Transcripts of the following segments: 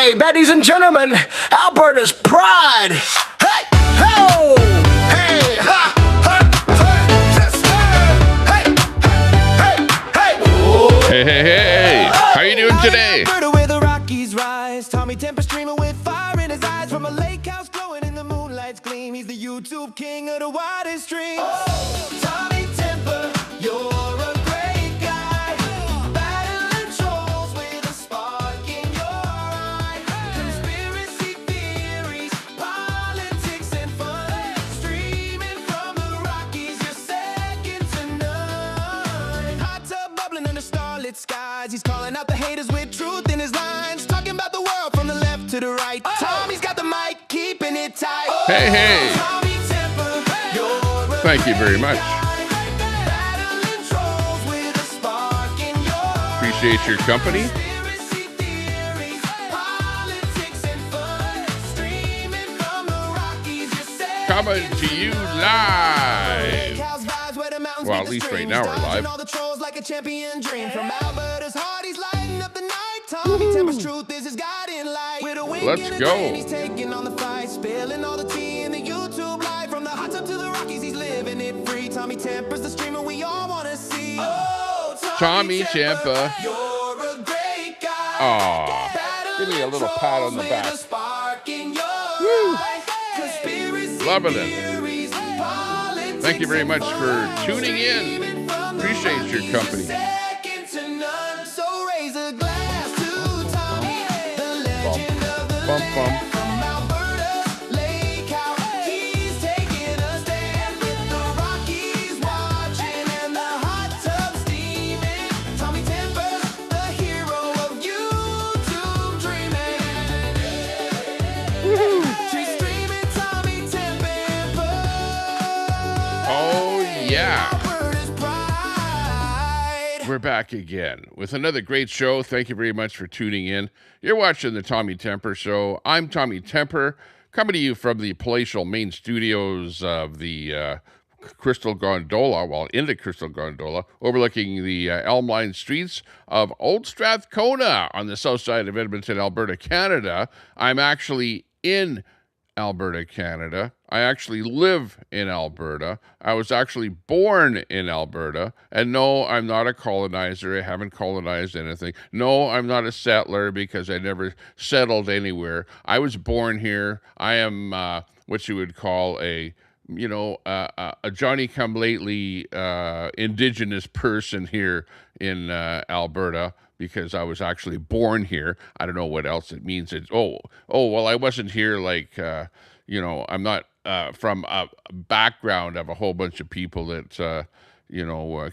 Hey, ladies and gentlemen, Alberta's pride. Hey, ho, hey, ha, ha, hey, hey, hey, hey, hey, hey, hey. How you doing today? Alberta where the Rockies rise. Tommy Temper streaming with fire in his eyes. From a lake house glowing in the moonlight's gleam. He's the YouTube king of the widest streams. Oh, Tommy Temper, you're a great guy. Battling trolls with a spark in your eye. Conspiracy theories, politics and fun. Streaming from the Rockies, you're second to none. Hot tub bubbling under starlit skies. He's calling out the haters with truth in his lines. Talking about the world from the left to the right. Tommy's got the mic, keeping it tight. Hey, hey. Tommy Temper, you're a Thank you very much. battling trolls with a spark in your eye. Appreciate your company. Conspiracy theories, politics and fun. Streaming from the Rockies, you're second Coming to you live. Well, at least right now we're live. All the trolls like a champion dream. From Alberta's heart, he's lighting up the night. Tommy Temper's truth is his guiding light. With a wink Let's and a go. grin, he's taking on the fight, spilling all the tea in the YouTube live. From the hot tub to the Rockies, he's living it free. Tommy Temper's the streamer we all want to see. Oh, Tommy Temper. you're a great guy. Aw, give me a little pat on the back. With a spark in your Woo. eye. Conspiracy Loving it. theories, politics Thank you very and much for fun. tuning in. Streaming from the Appreciate your Rockies, company. second to none. So raise a glass to Tommy, the legend of the Bum, land. bum. From Alberta's lake house, he's taking a stand with the Rockies watching and the hot tub steaming. Tommy Temper's the hero of YouTube dreaming. She's streaming Tommy Temper. Oh, yeah. Alberta's pride. We're back again with another great show. Thank you very much for tuning in. You're watching the Tommy Temper Show. I'm Tommy Temper, coming to you from the palatial main studios of the Crystal Gondola, in the Crystal Gondola, overlooking the elm-lined streets of Old Strathcona on the south side of Edmonton, Alberta, Canada. I'm actually in Alberta, Canada. I actually live in Alberta. I was actually born in Alberta. And no, I'm not a colonizer. I haven't colonized anything. No, I'm not a settler because I never settled anywhere. I was born here. I am what you would call a Johnny-come-lately indigenous person here in Alberta, because I was actually born here. I don't know what else it means. Well, I wasn't here like, I'm not from a background of a whole bunch of people that,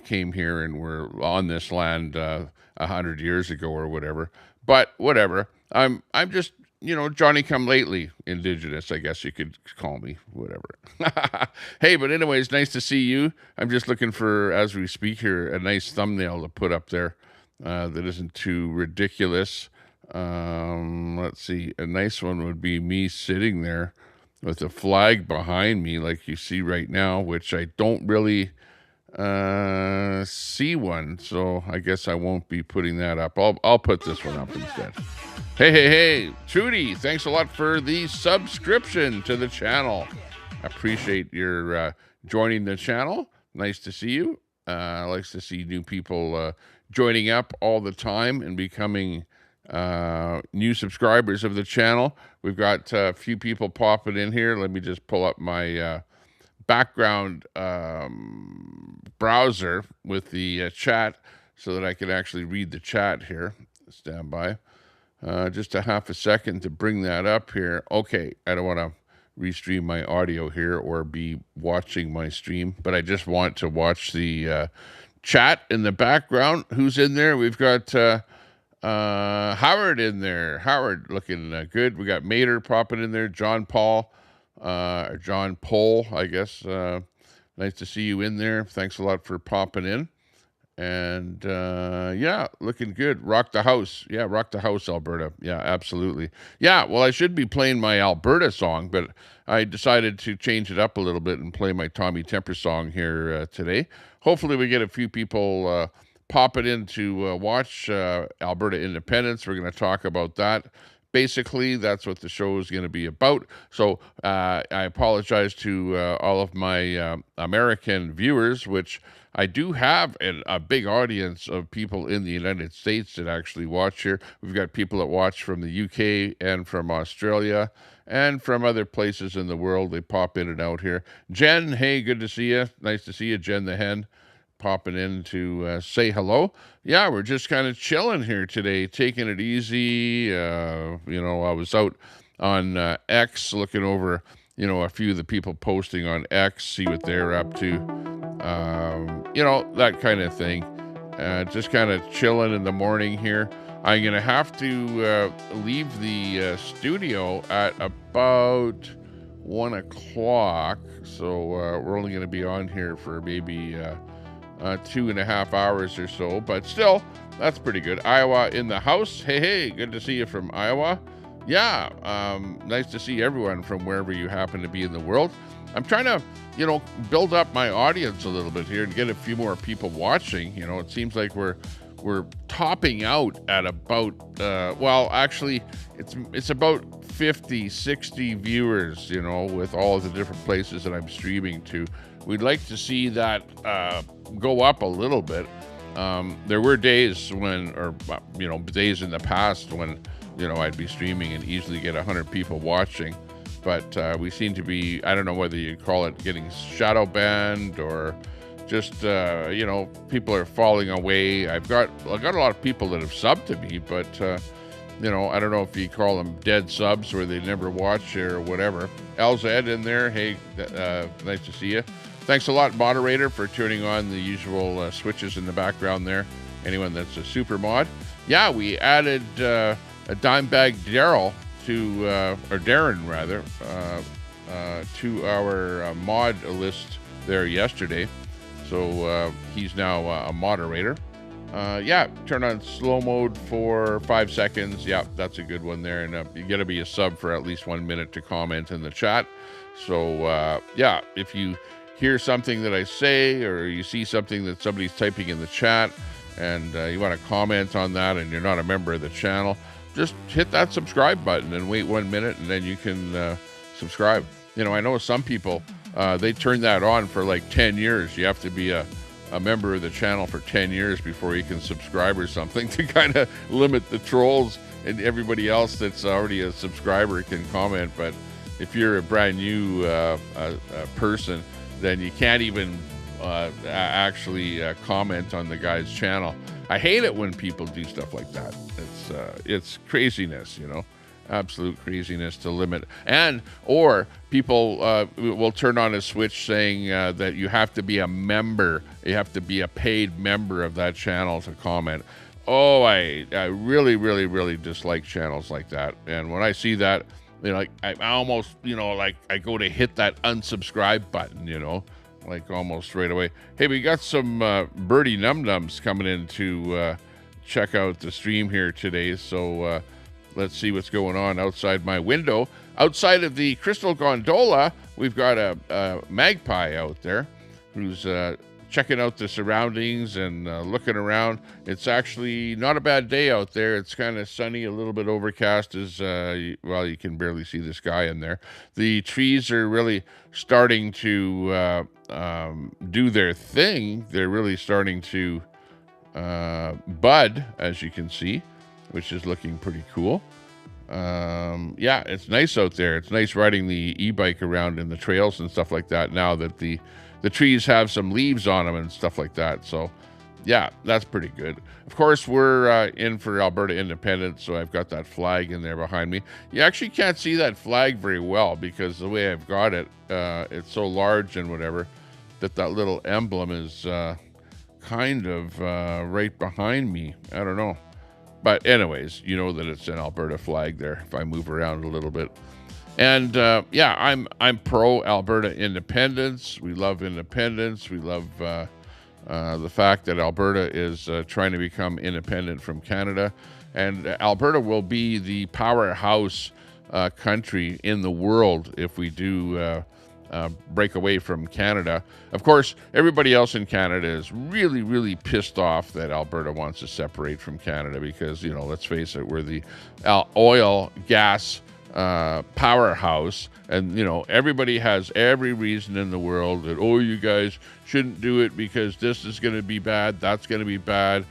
came here and were on this land 100 years ago or whatever. But whatever. I'm just, Johnny-come-lately indigenous, I guess you could call me, whatever. Hey, but anyways, nice to see you. I'm just looking for, as we speak here, a nice thumbnail to put up there that isn't too ridiculous. Let's see. A nice one would be me sitting there with a flag behind me like you see right now, which I don't really see one. So I guess I won't be putting that up. I'll put this one up instead. Hey, Trudy, thanks a lot for the subscription to the channel. Appreciate your joining the channel. Nice to see you. Likes to see new people joining up all the time and becoming new subscribers of the channel. We've got a few people popping in here. Let me just pull up my background browser with the chat so that I can actually read the chat here. Stand by. Just a half a second to bring that up here. Okay, I don't want to restream my audio here or be watching my stream, but I just want to watch the chat in the background. Who's in there? We've got Howard in there. Howard looking good. We got Mater popping in there. John Paul, or John Pole, I guess. Nice to see you in there. Thanks a lot for popping in. And yeah, looking good. Rock the house. Yeah, rock the house, Alberta. Yeah, absolutely. Yeah, well, I should be playing my Alberta song, but I decided to change it up a little bit and play my Tommy Temper song here today. Hopefully we get a few people popping in to watch Alberta Independence. We're going to talk about that. basically, that's what the show is going to be about. So I apologize to all of my American viewers, which I do have a big audience of people in the United States that actually watch here. We've got people that watch from the UK and from Australia and from other places in the world. They pop in and out here. Jen, hey, good to see you. Nice to see you, Jen the Hen, popping in to say hello. Yeah, we're just kind of chilling here today, taking it easy. I was out on X looking over, a few of the people posting on X, see what they're up to, that kind of thing. Just kind of chilling in the morning here. I'm going to have to leave the studio at about 1 o'clock. So we're only going to be on here for maybe 2.5 hours or so. But still, that's pretty good. Iowa in the house. Hey, good to see you from Iowa. Yeah, nice to see everyone from wherever you happen to be in the world. I'm trying to, build up my audience a little bit here and get a few more people watching. It seems like we're topping out at about, actually, it's about 50, 60 viewers, with all of the different places that I'm streaming to. We'd like to see that go up a little bit. There were days days in the past when, I'd be streaming and easily get 100 people watching. But we seem to be, I don't know whether you call it getting shadow banned or just, people are falling away. I've got a lot of people that have subbed to me, but, I don't know if you call them dead subs or they never watch or whatever. LZ in there. Hey, nice to see you. Thanks a lot, moderator, for turning on the usual switches in the background there. Anyone that's a super mod. Yeah, we added a Dimebag Daryl Darren rather, to our mod list there yesterday. So he's now a moderator. Turn on slow mode for 5 seconds. Yeah, that's a good one there. And you got to be a sub for at least 1 minute to comment in the chat. So if you hear something that I say or you see something that somebody's typing in the chat and you want to comment on that and you're not a member of the channel, just hit that subscribe button and wait 1 minute and then you can subscribe. I know some people, they turn that on for like 10 years. You have to be a member of the channel for 10 years before you can subscribe or something to kind of limit the trolls, and everybody else that's already a subscriber can comment. But if you're a brand new person, then you can't even actually comment on the guy's channel. I hate it when people do stuff like that. It's craziness, absolute craziness to limit. Or people will turn on a switch saying that you have to be a member, you have to be a paid member of that channel to comment. Oh, I really, really, really dislike channels like that. And when I see that, I almost, I go to hit that unsubscribe button, like almost right away. Hey, we got some birdie num-nums coming in to check out the stream here today. So let's see what's going on outside my window. Outside of the Crystal Gondola, we've got a magpie out there who's checking out the surroundings and looking around. It's actually not a bad day out there. It's kind of sunny, a little bit overcast as, you can barely see the sky in there. The trees are really starting to do their thing. They're really starting to bud, as you can see, which is looking pretty cool. It's nice out there. It's nice riding the e-bike around in the trails and stuff like that now that the trees have some leaves on them and stuff like that. So, yeah, that's pretty good. Of course, we're in for Alberta Independence, so I've got that flag in there behind me. You actually can't see that flag very well because the way I've got it, it's so large and whatever, that little emblem is kind of right behind me. I don't know. But anyways, you know that it's an Alberta flag there if I move around a little bit. And I'm pro Alberta independence. We love independence. We love the fact that Alberta is trying to become independent from Canada. And Alberta will be the powerhouse country in the world if we do break away from Canada. Of course, everybody else in Canada is really, really pissed off that Alberta wants to separate from Canada because, let's face it, we're the oil, gas powerhouse, and everybody has every reason in the world that, you guys shouldn't do it because this is going to be bad, that's going to be bad,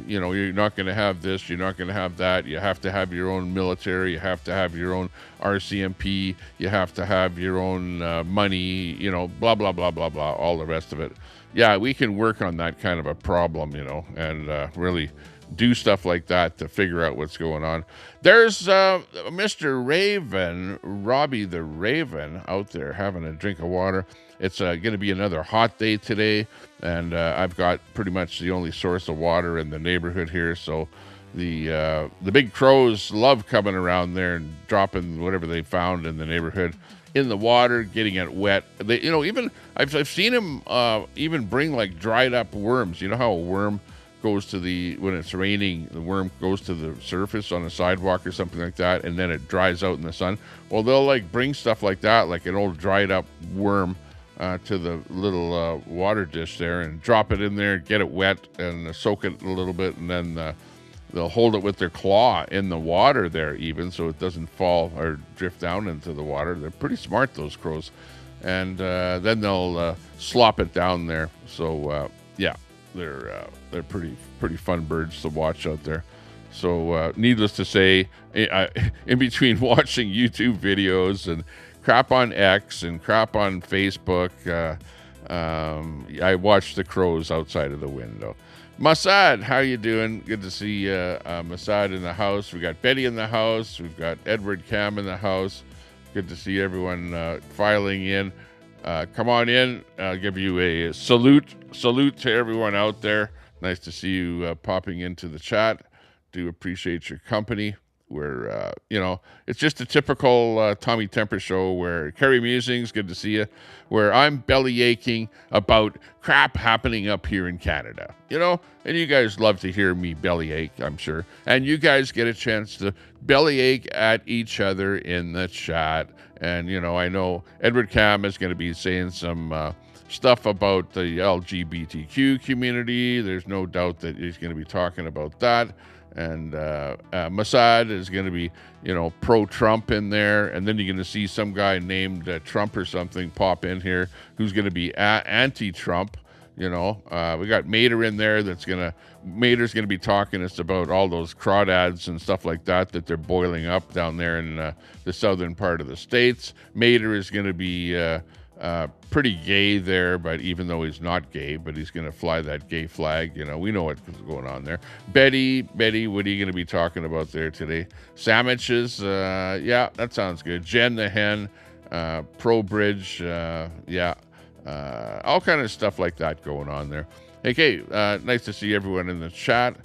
you're not going to have this, you're not going to have that, you have to have your own military, you have to have your own RCMP, you have to have your own money, blah blah blah blah blah, all the rest of it. Yeah, we can work on that kind of a problem, and really do stuff like that to figure out what's going on. There's Mr. Raven, Robbie the Raven, out there having a drink of water. It's going to be another hot day today, and I've got pretty much the only source of water in the neighborhood here, so the big crows love coming around there and dropping whatever they found in the neighborhood in the water, getting it wet. They, even I've seen them even bring like dried up worms. You know how a worm goes to when it's raining, the worm goes to the surface on a sidewalk or something like that, and then it dries out in the sun. Well, they'll like bring stuff like that, like an old dried up worm, to the little water dish there and drop it in there, get it wet and soak it a little bit, and then they'll hold it with their claw in the water there even, so it doesn't fall or drift down into the water. They're pretty smart, those crows. And then they'll slop it down there. So yeah, they're pretty fun birds to watch out there. So needless to say, in between watching YouTube videos and crap on X and crap on Facebook, I watched the crows outside of the window. Masad, how you doing? Good to see Masad in the house. We got Betty in the house. We've got Edward Cam in the house. Good to see everyone filing in. Come on in. I'll give you a salute. Salute to everyone out there. Nice to see you popping into the chat. Do appreciate your company. Where, it's just a typical Tommy Temper show where Kerry Musings, good to see you, where I'm belly aching about crap happening up here in Canada, and you guys love to hear me belly ache, I'm sure. And you guys get a chance to belly ache at each other in the chat. And, I know Edward Cam is going to be saying some stuff about the LGBTQ community. There's no doubt that he's going to be talking about that. And Masad is going to be, pro-Trump in there. And then you're going to see some guy named Trump or something pop in here who's going to be anti-Trump. We got Mater in there Mater's going to be talking to us about all those crawdads and stuff like that they're boiling up down there in the southern part of the States. Mater is going to be pretty gay there, but even though he's not gay, but he's going to fly that gay flag. We know what's going on there. Betty, what are you going to be talking about there today? Sandwiches, yeah, that sounds good. Jen the Hen, Pro Bridge, yeah, all kind of stuff like that going on there. Okay, nice to see everyone in the chat.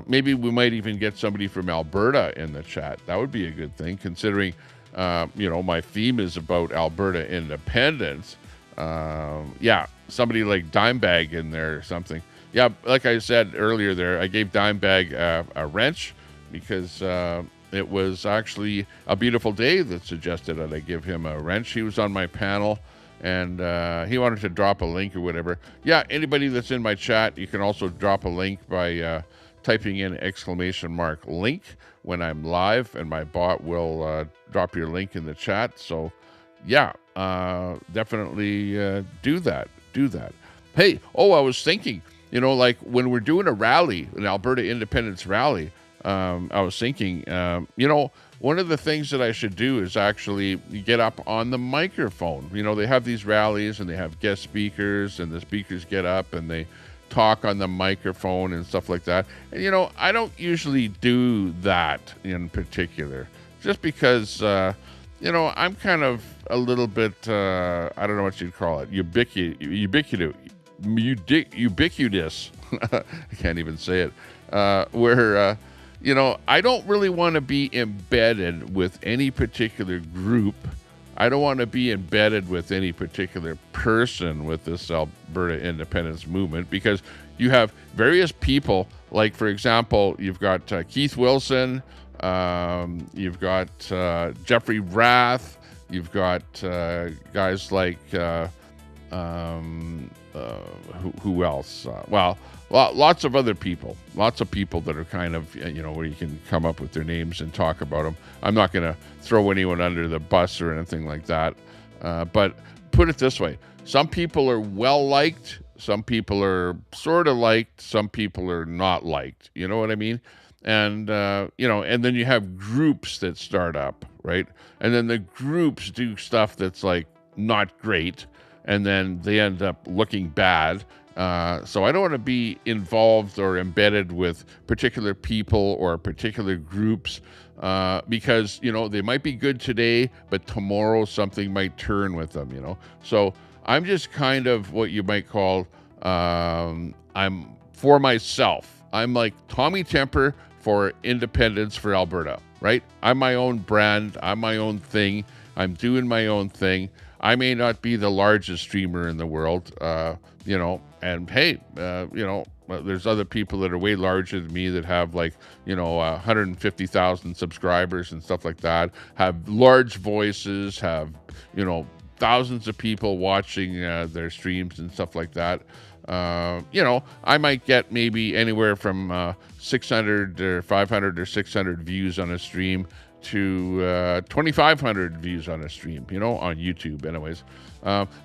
Maybe we might even get somebody from Alberta in the chat. That would be a good thing, considering my theme is about Alberta Independence. Yeah, somebody like Dimebag in there or something. Yeah, like I said earlier there, I gave Dimebag a wrench because it was actually a beautiful day that suggested that I give him a wrench. He was on my panel, and he wanted to drop a link or whatever. Yeah, anybody that's in my chat, you can also drop a link by typing in !link when I'm live, and my bot will drop your link in the chat. So yeah, definitely do that. Hey, I was thinking, like when we're doing a rally, an Alberta Independence rally, I was thinking, one of the things that I should do is actually get up on the microphone. They have these rallies and they have guest speakers, and the speakers get up and they talk on the microphone and stuff like that. And, I don't usually do that in particular, just because, I'm kind of a little bit, I don't know what you'd call it, ubiquitous. I can't even say it, where, I don't really want to be embedded with any particular group. I don't want to be embedded with any particular person with this Alberta Independence movement, because you have various people, like, for example, you've got Keith Wilson, you've got Jeffrey Rath, You've got guys like who else? Lots of other people. Lots of people that are kind of, where you can come up with their names and talk about them. I'm not going to throw anyone under the bus or anything like that. But put it this way. Some people are well-liked. Some people are sort of liked. Some people are not liked. You know what I mean? And, and then you have groups that start up, right? And then the groups do stuff that's like not great. And then they end up looking bad. So I don't want to be involved or embedded with particular people or particular groups because, they might be good today, but tomorrow something might turn with them, So I'm just kind of what you might call, I'm for myself. I'm like Tommy Temper for Independence for Alberta, right? I'm my own brand. I'm my own thing. I'm doing my own thing. I may not be the largest streamer in the world, and hey, there's other people that are way larger than me that have 150,000 subscribers and stuff like that, have large voices, have, thousands of people watching their streams and stuff like that. I might get maybe anywhere from 600 or 500 or 600 views on a stream to 2,500 views on a stream, on YouTube anyways.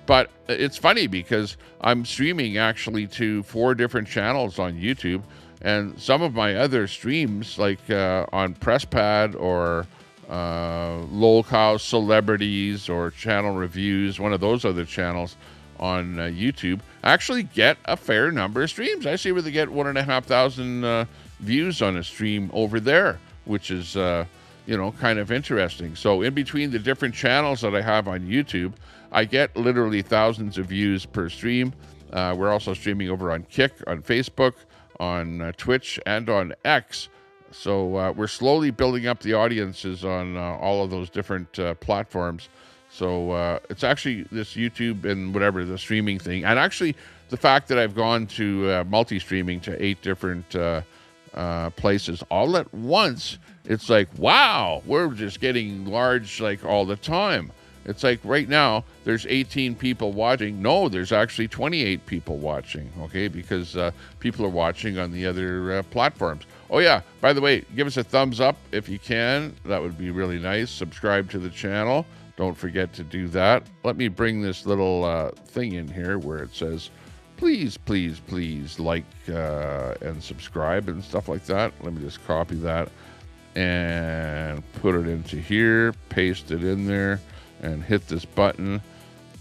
But it's funny because I'm streaming actually to 4 different channels on YouTube, and some of my other streams on PressPad or Lolcow Celebrities or Channel Reviews, one of those other channels on YouTube, actually get a fair number of streams. I see where they get 1,500 views on a stream over there, which is kind of interesting. So in between the different channels that I have on YouTube, I get literally thousands of views per stream. We're also streaming over on Kick, on Facebook, on Twitch, and on X. So we're slowly building up the audiences on all of those different platforms. So it's actually this YouTube and whatever, the streaming thing. And actually the fact that I've gone to multi-streaming to 8 different places all at once, it's like, wow, we're just getting large all the time. It's like right now there's 18 people watching. No, there's actually 28 people watching, okay? Because people are watching on the other platforms. Oh yeah, by the way, give us a thumbs up if you can. That would be really nice. Subscribe to the channel. Don't forget to do that. Let me bring this little thing in here where it says, please, please, please like and subscribe and stuff like that. Let me just copy that and put it into here, paste it in there, and hit this button.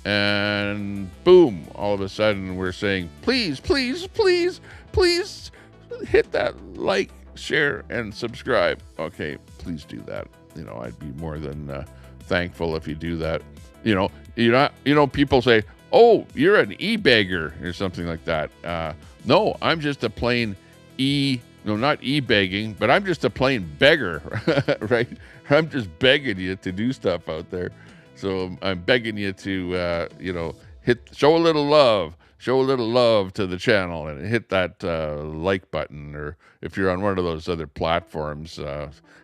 And boom, all of a sudden we're saying, please, please, please, please hit that like, share, and subscribe. Okay, please do that. I'd be more than thankful if you do that. People say, oh, you're an e-beggar or something like that. No, I'm just a plain not e-begging, but I'm just a plain beggar, right? I'm just begging you to do stuff out there. So I'm begging you to, show a little love to the channel and hit that like button. Or if you're on one of those other platforms,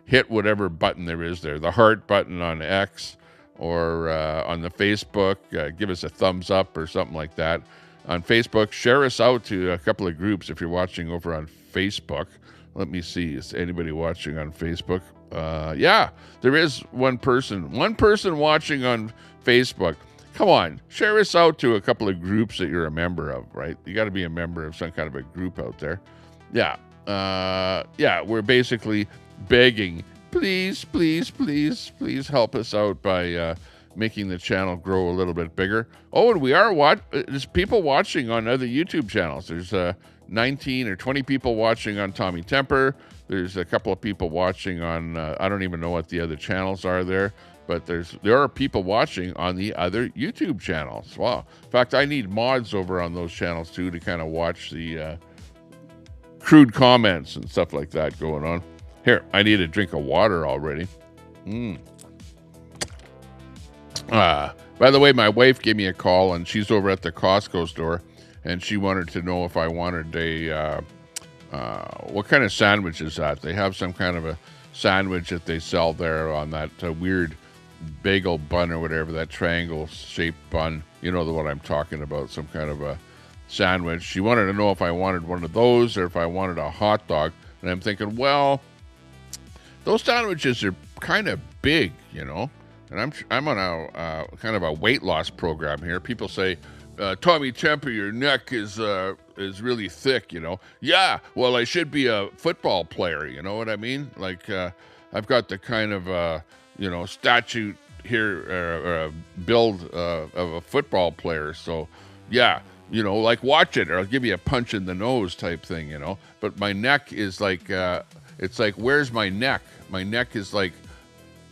hit whatever button there is there, the heart button on X or on the Facebook, give us a thumbs up or something like that. On Facebook, share us out to a couple of groups if you're watching over on Facebook. Let me see, is anybody watching on Facebook? Yeah, there is one person watching on Facebook. Come on, share us out to a couple of groups that you're a member of, right? You got to be a member of some kind of a group out there. Yeah, we're basically begging, please, please, please, please help us out by making the channel grow a little bit bigger. Oh, and we are there's people watching on other YouTube channels. There's 19 or 20 people watching on Tommy Temper. There's a couple of people watching on, I don't even know what the other channels are there, but there are people watching on the other YouTube channels. Wow. In fact, I need mods over on those channels too to kind of watch the crude comments and stuff like that going on. Here, I need a drink of water already. By the way, my wife gave me a call, and she's over at the Costco store, and she wanted to know if I wanted what kind of sandwich is that? They have some kind of a sandwich that they sell there on that weird bagel bun or whatever, that triangle shaped bun. You know the one I'm talking about, some kind of a sandwich. She wanted to know if I wanted one of those or if I wanted a hot dog. And I'm thinking, well, those sandwiches are kind of big, you know. And I'm on a kind of a weight loss program here. People say, Tommy Temper, your neck is really thick, you know. Yeah, well, I should be a football player, you know what I mean? Like, I've got the kind of, statute here, build of a football player. So, yeah, you know, like, watch it or I'll give you a punch in the nose type thing, you know. But my neck is like, it's like, where's my neck? My neck is like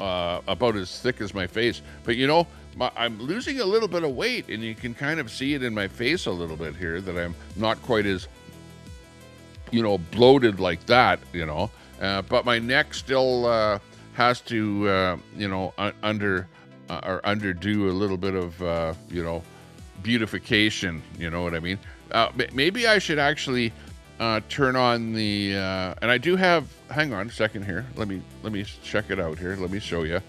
about as thick as my face. But, you know, I'm losing a little bit of weight, and you can kind of see it in my face a little bit here that I'm not quite as, you know, bloated like that, you know. But my neck still has to, underdo a little bit of, beautification, you know what I mean? Maybe I should actually turn on the, and I do have, hang on a second here. Let me check it out here. Let me show you.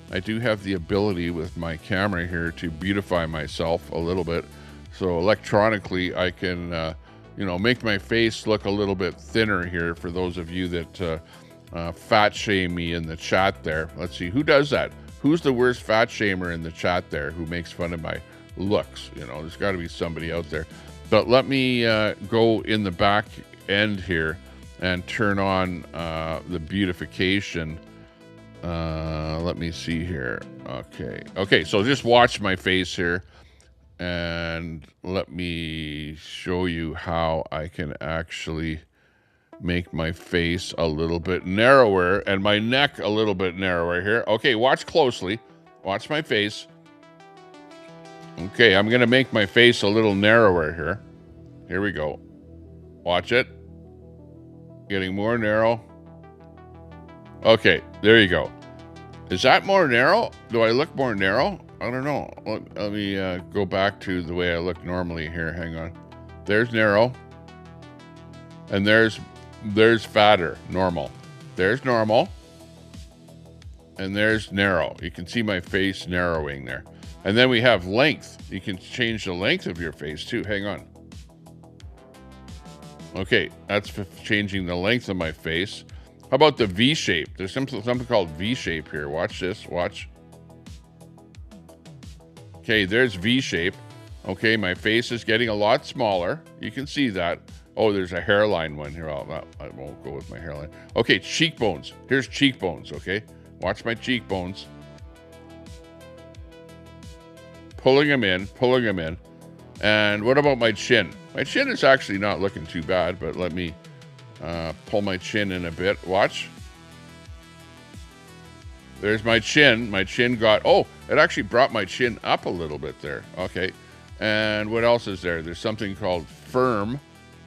I do have the ability with my camera here to beautify myself a little bit. So electronically, I can, make my face look a little bit thinner here for those of you that fat shame me in the chat there. Let's see, who does that? Who's the worst fat shamer in the chat there who makes fun of my looks? You know, there's got to be somebody out there. But let me go in the back end here and turn on the beautification. Let me see here. Okay, so just watch my face here and let me show you how I can actually make my face a little bit narrower and my neck a little bit narrower here. Okay, watch closely. Watch my face. Okay, I'm going to make my face a little narrower here. Here we go. Watch it. Getting more narrow. Okay, there you go. Is that more narrow? Do I look more narrow? I don't know. Let me go back to the way I look normally here. Hang on. There's narrow. And there's fatter, normal. There's normal. And there's narrow. You can see my face narrowing there. And then we have length. You can change the length of your face too. Hang on. Okay, that's changing the length of my face. How about the V shape? There's something called V shape here. Watch this. Watch. Okay, there's V shape. Okay, my face is getting a lot smaller. You can see that. Oh, there's a hairline one here. I won't go with my hairline. Okay, cheekbones. Here's cheekbones, okay? Watch my cheekbones. Pulling them in. And what about my chin? My chin is actually not looking too bad, but let me pull my chin in a bit. Watch. There's my chin. My chin got, it actually brought my chin up a little bit there. Okay. And what else is there? There's something called firm.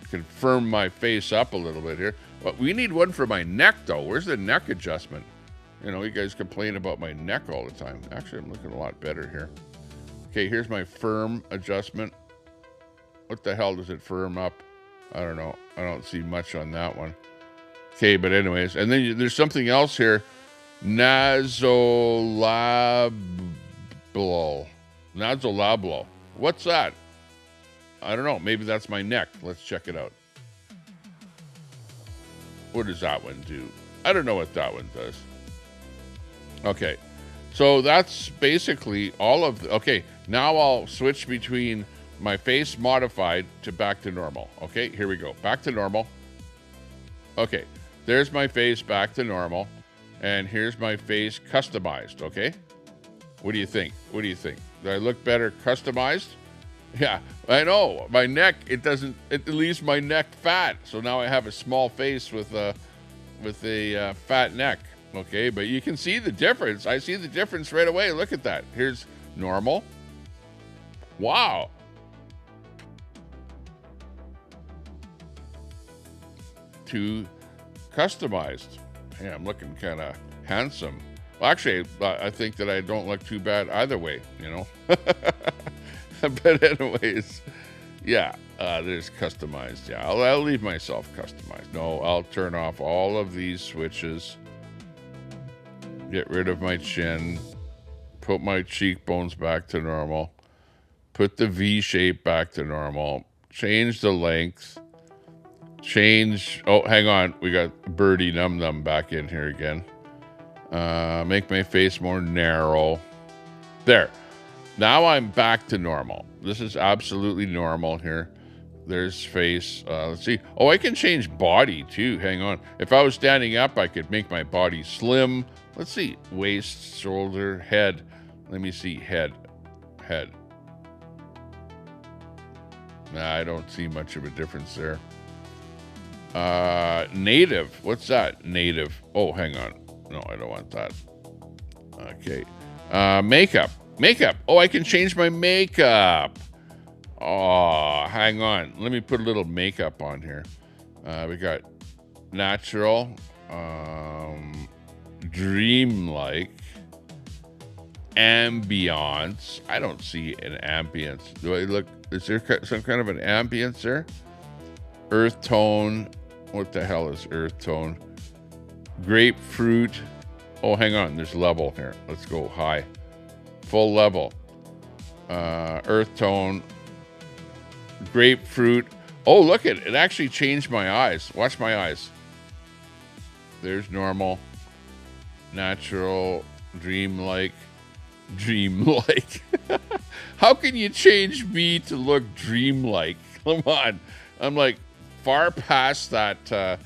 Can firm my face up a little bit here. But we need one for my neck, though. Where's the neck adjustment? You know, you guys complain about my neck all the time. Actually, I'm looking a lot better here. Okay, here's my firm adjustment. What the hell does it firm up? I don't know. I don't see much on that one. Okay, but anyways. And then there's something else here. Nasolabral. What's that? I don't know. Maybe that's my neck. Let's check it out. What does that one do? I don't know what that one does. Okay. So that's basically all of the... Okay, now I'll switch between my face modified to back to normal. Okay, here we go. Back to normal. Okay, there's my face back to normal. And here's my face customized, okay? What do you think? What do you think? Do I look better customized? Yeah, I know. My neck, it leaves my neck fat. So now I have a small face with a fat neck. Okay, but you can see the difference. I see the difference right away. Look at that. Here's normal. Wow. To customized. Yeah, I'm looking kind of handsome. Well, actually, I think that I don't look too bad either way, you know. But anyways, yeah, there's customized. Yeah, I'll leave myself customized. No, I'll turn off all of these switches. Get rid of my chin. Put my cheekbones back to normal. Put the V shape back to normal. Change the length. Change. Oh, hang on. We got Birdie Num Num back in here again. Make my face more narrow. There. Now I'm back to normal. This is absolutely normal here. There's face. Let's see. Oh, I can change body too. Hang on. If I was standing up, I could make my body slim. Let's see. Waist, shoulder, head. Let me see. Head. Nah, I don't see much of a difference there. Native. What's that? Native. Oh, hang on. No, I don't want that. Okay. Makeup. Oh, I can change my makeup. Oh, hang on. Let me put a little makeup on here. We got natural, dreamlike, ambience. I don't see an ambience. Do I look? Is there some kind of an ambience there? Earth tone. What the hell is earth tone? Grapefruit. Oh, hang on. There's level here. Let's go high. Full level. Earth tone. Grapefruit. Oh, look at it. It actually changed my eyes. Watch my eyes. There's normal. Natural. Dreamlike. How can you change me to look dreamlike? Come on. I'm like far past that,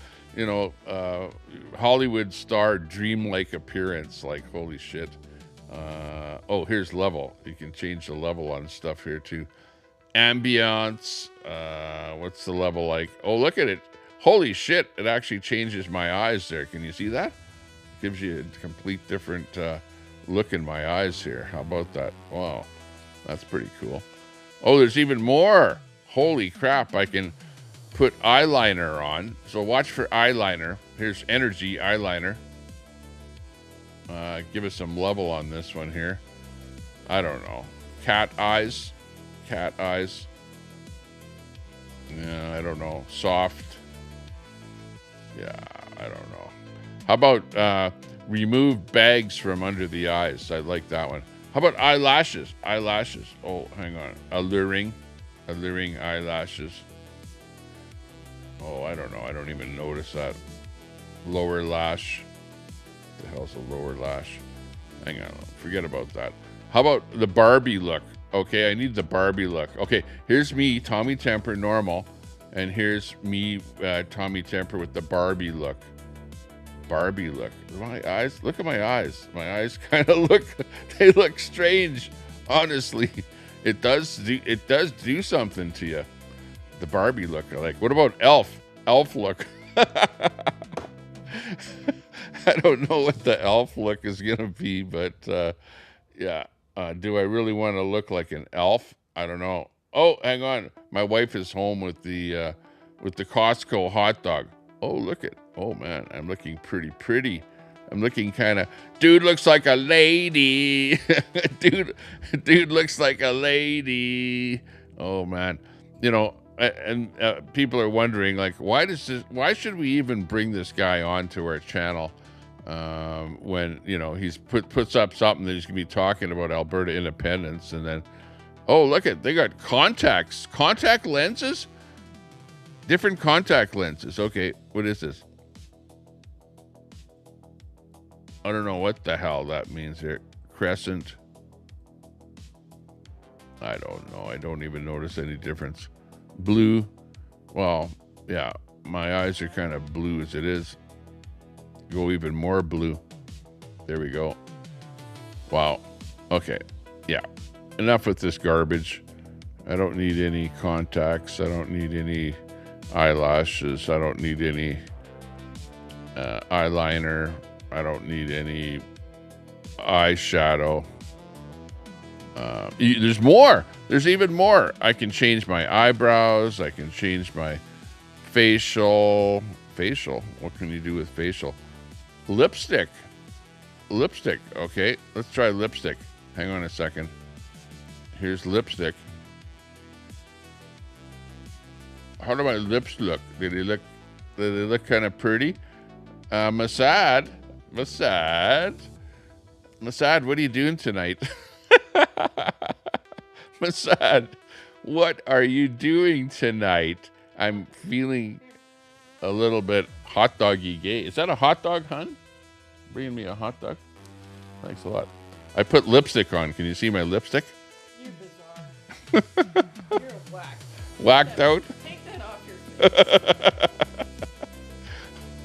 Hollywood star dreamlike appearance. Like, holy shit. Oh, here's level. You can change the level on stuff here too. Ambience. What's the level like? Oh, look at it. Holy shit. It actually changes my eyes there. Can you see that? Gives you a complete different look in my eyes here. How about that? Wow. That's pretty cool. Oh, there's even more. Holy crap. I can put eyeliner on. So watch for eyeliner. Here's energy eyeliner. Give us some level on this one here. I don't know. Cat eyes. Yeah, I don't know. Soft. Yeah, I don't know. How about remove bags from under the eyes? I like that one. How about eyelashes? Oh, hang on. Alluring eyelashes. Oh, I don't know. I don't even notice that. Lower lash. What the hell's a lower lash? Hang on. Forget about that. How about the Barbie look? Okay, I need the Barbie look. Okay, here's me, Tommy Temper, normal. And here's me, Tommy Temper with the Barbie look. My eyes, look at my eyes. My eyes kind of they look strange. Honestly, it does do something to you. The Barbie look. Like, what about Elf look? I don't know what the elf look is gonna be, but yeah. Do I really want to look like an elf? I don't know. Oh, hang on. My wife is home with the Costco hot dog. Oh, look at. Oh man, I'm looking pretty. I'm looking kind of. Dude looks like a lady. dude looks like a lady. Oh man, and people are wondering like, why should we even bring this guy onto our channel? When he's puts up something that he's gonna be talking about Alberta Independence, and then they got contact lenses, different contact lenses. Okay, what is this? I don't know what the hell that means here. Crescent. I don't know. I don't even notice any difference. Blue. Well, yeah, my eyes are kind of blue as it is. Go even more blue. There we go. Wow. Okay. Yeah. Enough with this garbage. I don't need any contacts. I don't need any eyelashes. I don't need any eyeliner. I don't need any eyeshadow. There's more. There's even more. I can change my eyebrows. I can change my facial. What can you do with facial? Lipstick. Okay, let's try lipstick. Hang on a second. Here's lipstick. How do my lips look? Do they look kind of pretty? Massage. Masad, what are you doing tonight? Masad, what are you doing tonight? I'm feeling a little bit hot doggy gay. Is that a hot dog, hun? Bringing me a hot dog? Thanks a lot. I put lipstick on. Can you see my lipstick? You're bizarre. You're whacked. Whacked out? Take that off your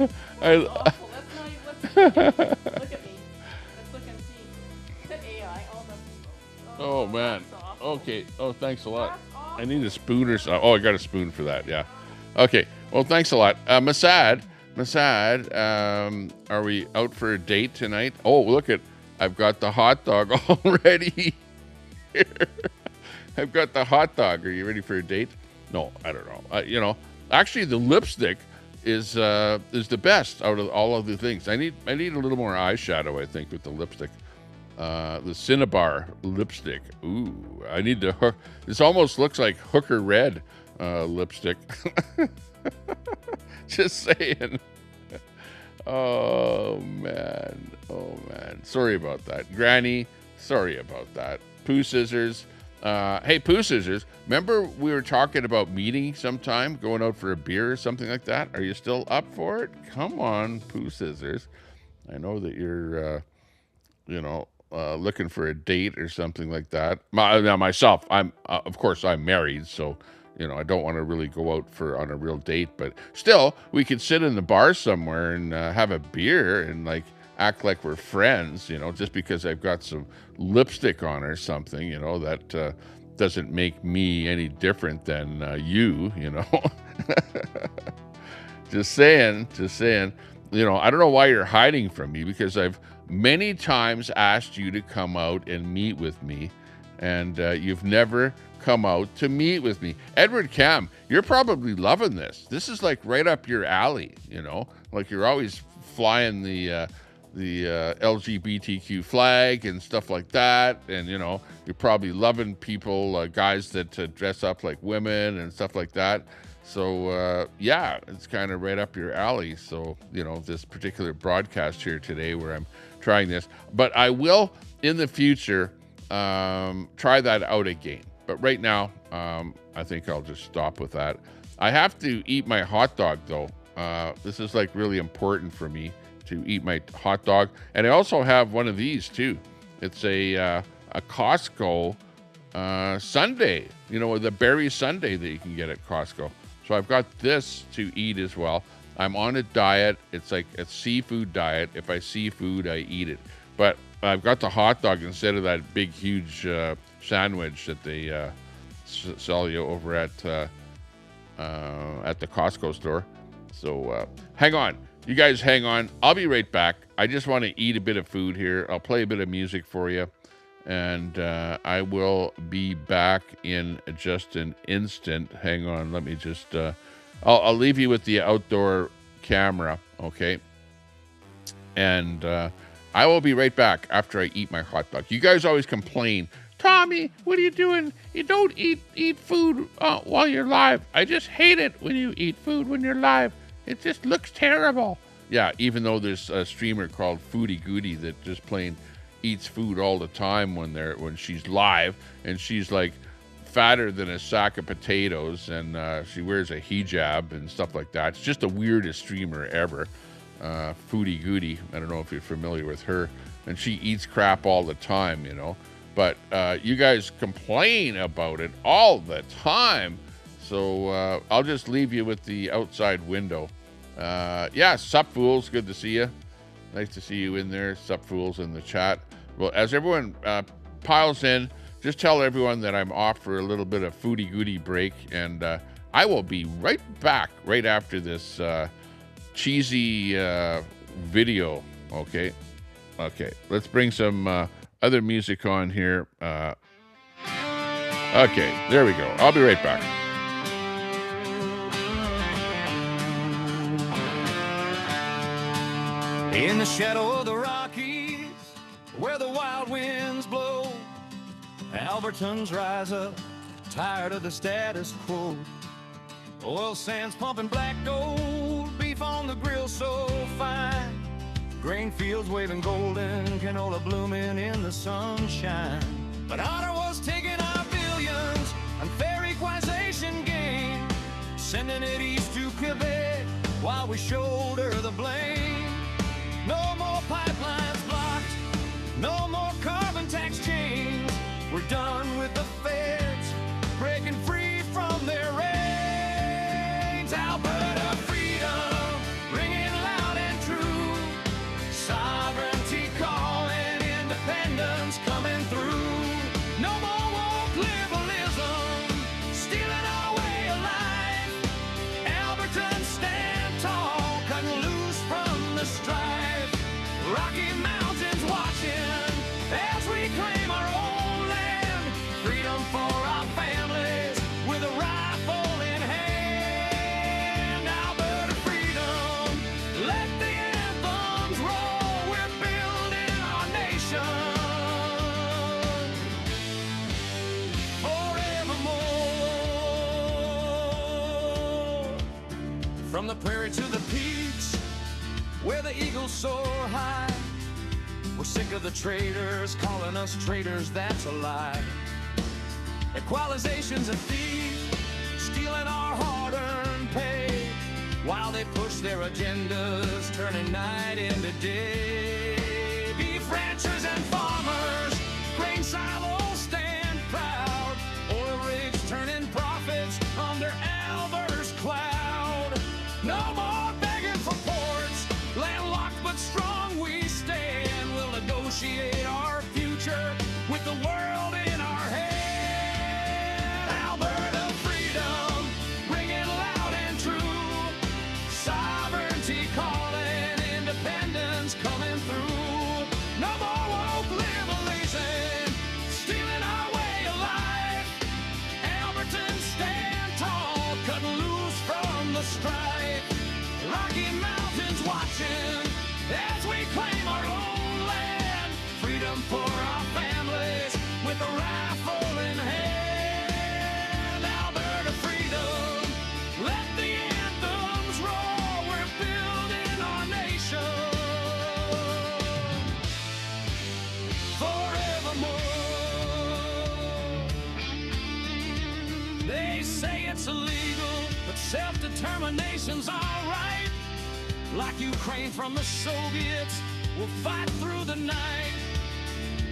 face. I, Awful. That's not even, look at me. Let's look and see. Said AI, all the oh, man. that's awful. Okay. Oh, thanks a lot. That's awful. I need a spoon or something. Oh, I got a spoon for that. Yeah. Okay. Well, thanks a lot. Masad, are we out for a date tonight? Oh, look at, I've got the hot dog already here. I've got the hot dog. Are you ready for a date? No, I don't know. You know, actually the lipstick is the best out of all of the things. I need a little more eyeshadow, I think, with the lipstick. The Cinnabar lipstick. Ooh, I need to hook. This almost looks like Hooker Red lipstick. Just saying. Oh man. Sorry about that, Granny. Sorry about that. Pooh Scissors. Hey, Pooh Scissors. Remember we were talking about meeting sometime, going out for a beer or something like that? Are you still up for it? Come on, Pooh Scissors. I know that you're, looking for a date or something like that. Now myself, I'm of course I'm married, so I don't want to really go out on a real date, but still, we could sit in the bar somewhere and have a beer and act like we're friends, just because I've got some lipstick on or something, that doesn't make me any different than you. Just saying. I don't know why you're hiding from me, because I've many times asked you to come out and meet with me, and you've never come out to meet with me. Edward Cam, you're probably loving this. This is right up your alley, you're always flying the LGBTQ flag and stuff like that, and you're probably loving people, guys that dress up like women and stuff like that. So yeah, it's kind of right up your alley. So this particular broadcast here today, where I'm trying this, but I will in the future try that out again. But right now, I think I'll just stop with that. I have to eat my hot dog though. This is really important for me to eat my hot dog. And I also have one of these too. It's a Costco sundae, the berry sundae that you can get at Costco. So I've got this to eat as well. I'm on a diet. It's like a seafood diet. If I see food, I eat it. But I've got the hot dog instead of that big, huge sandwich that they sell you over at the Costco store. So hang on. You guys hang on. I'll be right back. I just want to eat a bit of food here. I'll play a bit of music for you. And I will be back in just an instant. Hang on. Let me just... I'll leave you with the outdoor camera, okay? And I will be right back after I eat my hot dog. You guys always complain, Tommy, what are you doing? You don't eat food while you're live. I just hate it when you eat food when you're live. It just looks terrible. Yeah, even though there's a streamer called Foodie Goody that just plain eats food all the time when she's live, and she's fatter than a sack of potatoes, and she wears a hijab and stuff like that. It's just the weirdest streamer ever. Foodie Goody. I don't know if you're familiar with her, and she eats crap all the time, but you guys complain about it all the time. So I'll just leave you with the outside window. Yeah, sup fools, good to see you. Nice to see you in there, sup fools in the chat. Well, as everyone piles in, just tell everyone that I'm off for a little bit of Foodie Goody break, and I will be right back right after this cheesy video. Okay, let's bring some other music on here. Okay, there we go. I'll be right back. In the shadow of the Rockies, where the wild winds blow, Albertans rise up, tired of the status quo. Oil sands pumping black gold, beef on the grill so fine. Grain fields waving golden, canola blooming in the sunshine. But Ottawa's taking our billions, unfair equalization gain, sending it east to Quebec while we shoulder the blame. No more pipelines blocked, no more carbon tax chains. We're done with the feds breaking free from their reins. Alberta freedom, ringing loud and true. Sovereignty calling, independence coming through. No more woke liberalism, stealing our way of life. Albertans stand tall, cutting loose from the strife. Rocky Mountains watching as we claim our own land. Freedom for our families with a rifle in hand. Alberta freedom, let the anthems roll. We're building our nation forevermore. From the prairie to the peaks, where the eagles soar high. We're sick of the traitors calling us traitors, that's a lie. Equalization's a thief, stealing our hard-earned pay, while they push their agendas, turning night into day. Beef ranchers and farmers, grain silos stand proud. Oil rigs turning profits under Alberta's cloud. No more begging for ports, landlocked but strong we stand. We'll negotiate our future with the world in our hand. Alberta freedom, ringing loud and true. Sovereignty calling, independence coming through. No more woke liberalism, stealing our way of life. Albertans stand tall, cutting loose from the strife. Rocky Mountains watching as we claim our own land. Freedom for our families with a rifle in hand. Alberta freedom, let the anthems roll. We're building our nation forevermore. They say it's illegal, but self-determination's all right. Like Ukraine from the Soviets, we'll fight through the night.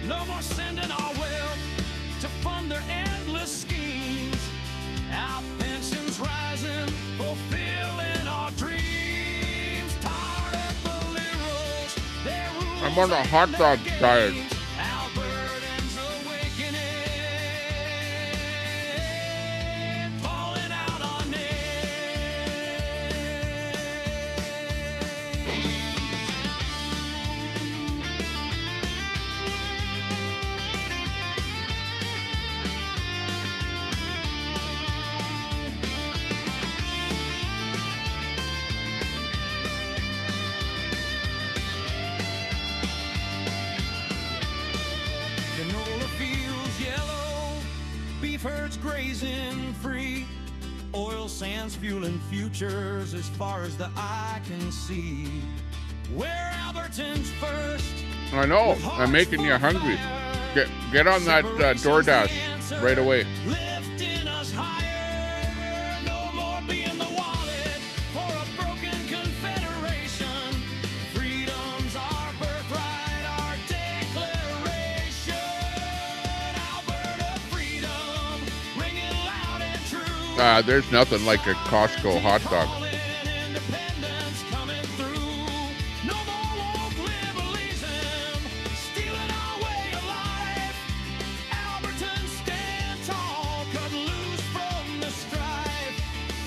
No more sending our wealth to fund their endless schemes. Our pensions rising, fulfilling our dreams. Tired of the liberals, their rules I'm on a hot dog and diet. games. Albertans awakening, calling out our name. Canola fields yellow, beef herds grazing free, oil sands fueling futures as far as the eye can see. We're Albertans first. I know. I'm making you hungry. Get on that DoorDash right away. Lifting us higher, no more being the wallet for a broken confederation. Freedom's our birthright, our declaration. Alberta freedom, ringing loud and true. There's nothing like a Costco hot dog. Calling, independence coming through. No more woke liberalism, stealing our way of life. Albertans stand tall, cut loose from the strife.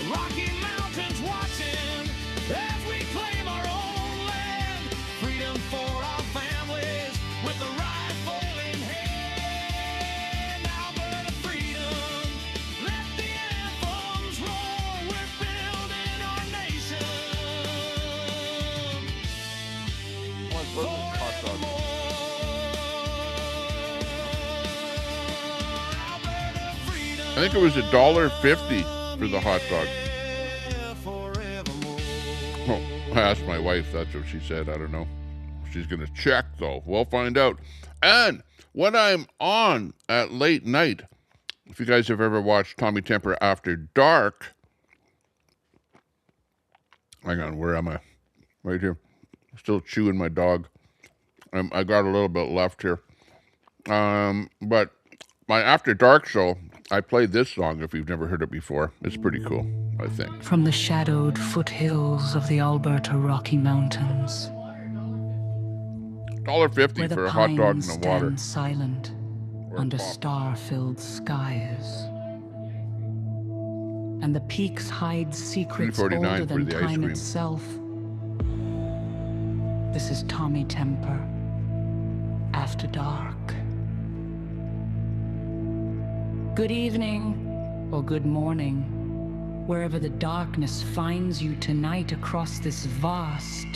Rocky Mountains watching as we claim our own land. Freedom for our families with the rifle in hand. Alberta freedom, let the anthems roll. We're building our nation Alberta freedom. I think it was $1.50 for the hot dog. Forevermore. Oh, I asked my wife. That's what she said. I don't know. She's going to check, though. We'll find out. And when I'm on at late night, if you guys have ever watched Tommy Temper After Dark, hang on, where am I? Right here. Still chewing my dog. I got a little bit left here. But my After Dark show, I played this song if you've never heard it before. It's pretty cool, I think. From the shadowed foothills of the Alberta Rocky Mountains, $1.50 where the for a hot dog pines in the water. stand silent under pop. star-filled skies, and the peaks hide secrets older $3.49 for than the ice time cream. itself. This is Tommy Temper, After Dark. Good evening, or good morning, wherever the darkness finds you tonight across this vast,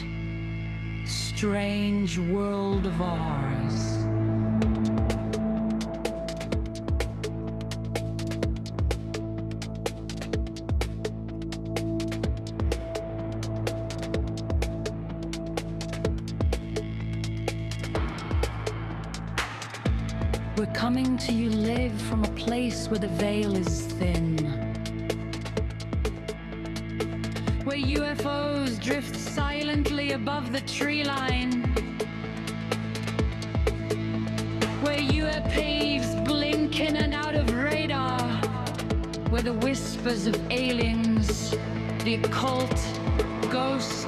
strange world of ours. We're coming to you live from a place where the veil is thin, where UFOs drift silently above the tree line, where UAPs blink in and out of radar, where the whispers of aliens, the occult, ghost,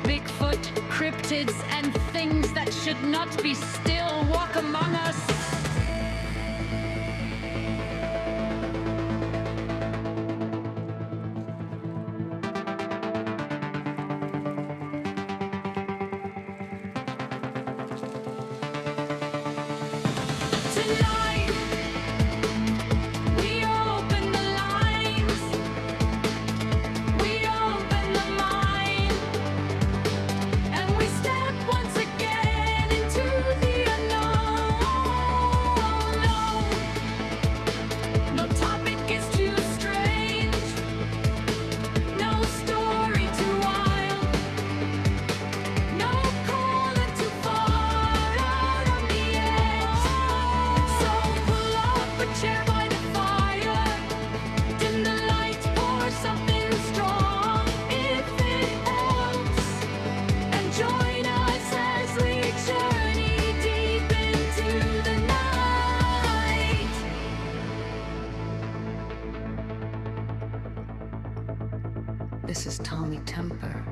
Bigfoot, cryptids, and things that should not be still walk among us. Tonight, we open the lines, we open the mind, and we step once again into the unknown. No topic is too strange, no story too wild, no corner too far out on the edge. So pull up a chair by the fire, dim the lights, pour something strong if it helps, and join us as we journey deep into the night. This is Tommy Temper,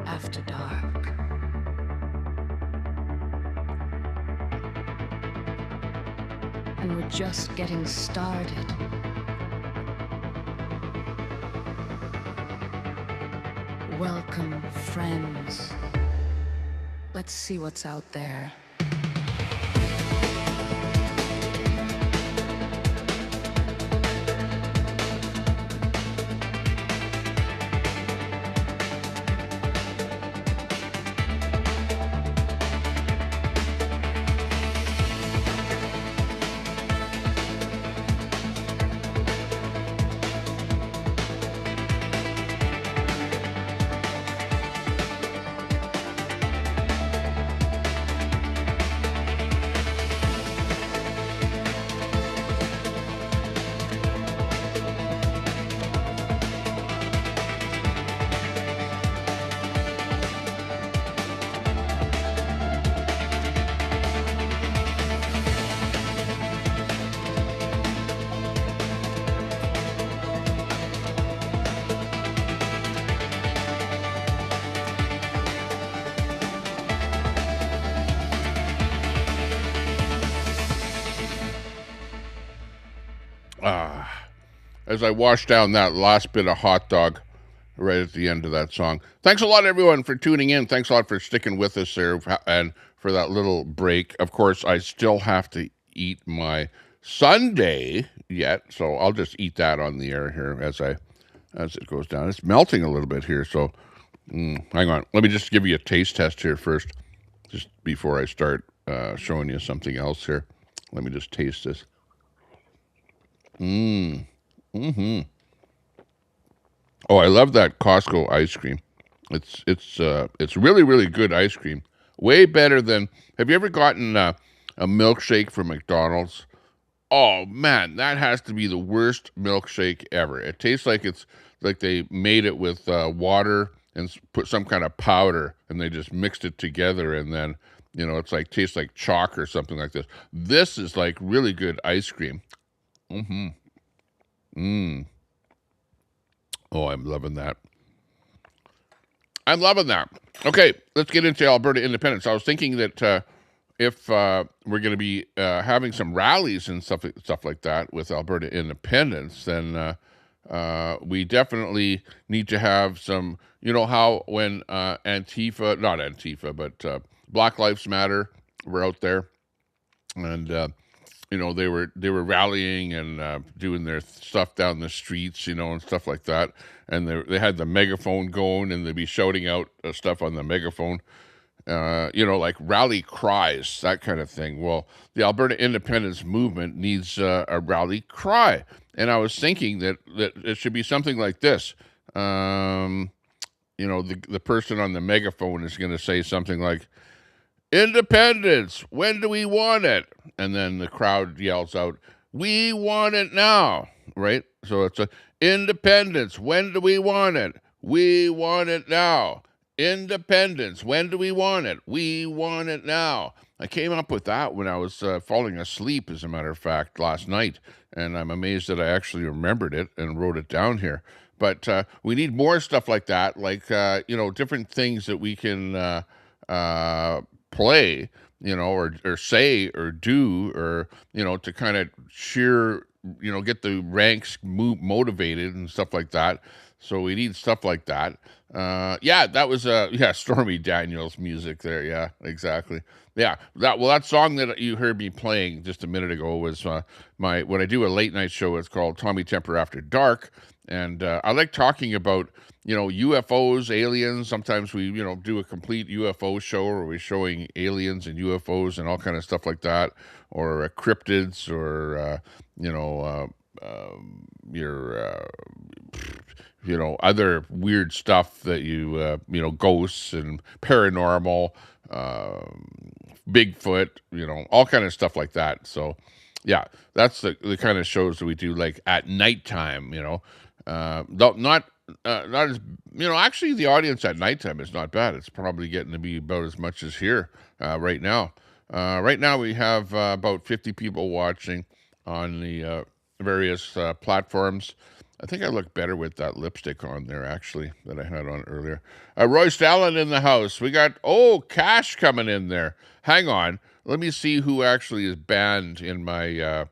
After Dark. And we're just getting started. Welcome, friends. Let's see what's out there. As I wash down that last bit of hot dog right at the end of that song. Thanks a lot, everyone, for tuning in. Thanks a lot for sticking with us there and for that little break. Of course, I still have to eat my sundae yet, so I'll just eat that on the air here as it goes down. It's melting a little bit here, so hang on. Let me just give you a taste test here first, just before I start showing you something else here. Let me just taste this. Oh, I love that Costco ice cream. It's really, really good ice cream. Way better than. Have you ever gotten a milkshake from McDonald's? Oh man, that has to be the worst milkshake ever. It tastes like it's like they made it with water and put some kind of powder, and they just mixed it together, and then it's like tastes like chalk or something like this. This is like really good ice cream. Oh, I'm loving that. I'm loving that. Okay, let's get into Alberta Independence. I was thinking that if we're going to be having some rallies and stuff like that with Alberta Independence, then we definitely need to have some. You know how when not Antifa, but Black Lives Matter were out there, and they were rallying and doing their stuff down the streets, and stuff like that. And they had the megaphone going, and they'd be shouting out stuff on the megaphone, like rally cries, that kind of thing. Well, the Alberta Independence movement needs a rally cry, and I was thinking that it should be something like this. The person on the megaphone is going to say something like, "Independence, when do we want it?" And then the crowd yells out, "We want it now," right? So it's independence, when do we want it? We want it now. Independence, when do we want it? We want it now. I came up with that when I was falling asleep, as a matter of fact, last night, and I'm amazed that I actually remembered it and wrote it down here. But we need more stuff like that, like, different things that we can play, or say or do, or, to kind of cheer, get the ranks motivated and stuff like that. So we need stuff like that. That was Stormy Daniels music there. Yeah, exactly. Yeah, that song that you heard me playing just a minute ago was when I do a late night show. It's called Tommy Temper After Dark, and I like talking about UFOs, aliens. Sometimes we do a complete UFO show, or we're showing aliens and UFOs and all kind of stuff like that, or cryptids, or your other weird stuff that ghosts and paranormal, Bigfoot, all kind of stuff like that. So yeah, that's the kind of shows that we do, like at nighttime, not as, actually the audience at nighttime is not bad. It's probably getting to be about as much as here right now. Right now we have about 50 people watching on the various platforms. I think I look better with that lipstick on there, actually, that I had on earlier. Royce Allen in the house. We got, Cash coming in there. Hang on. Let me see who actually is banned in my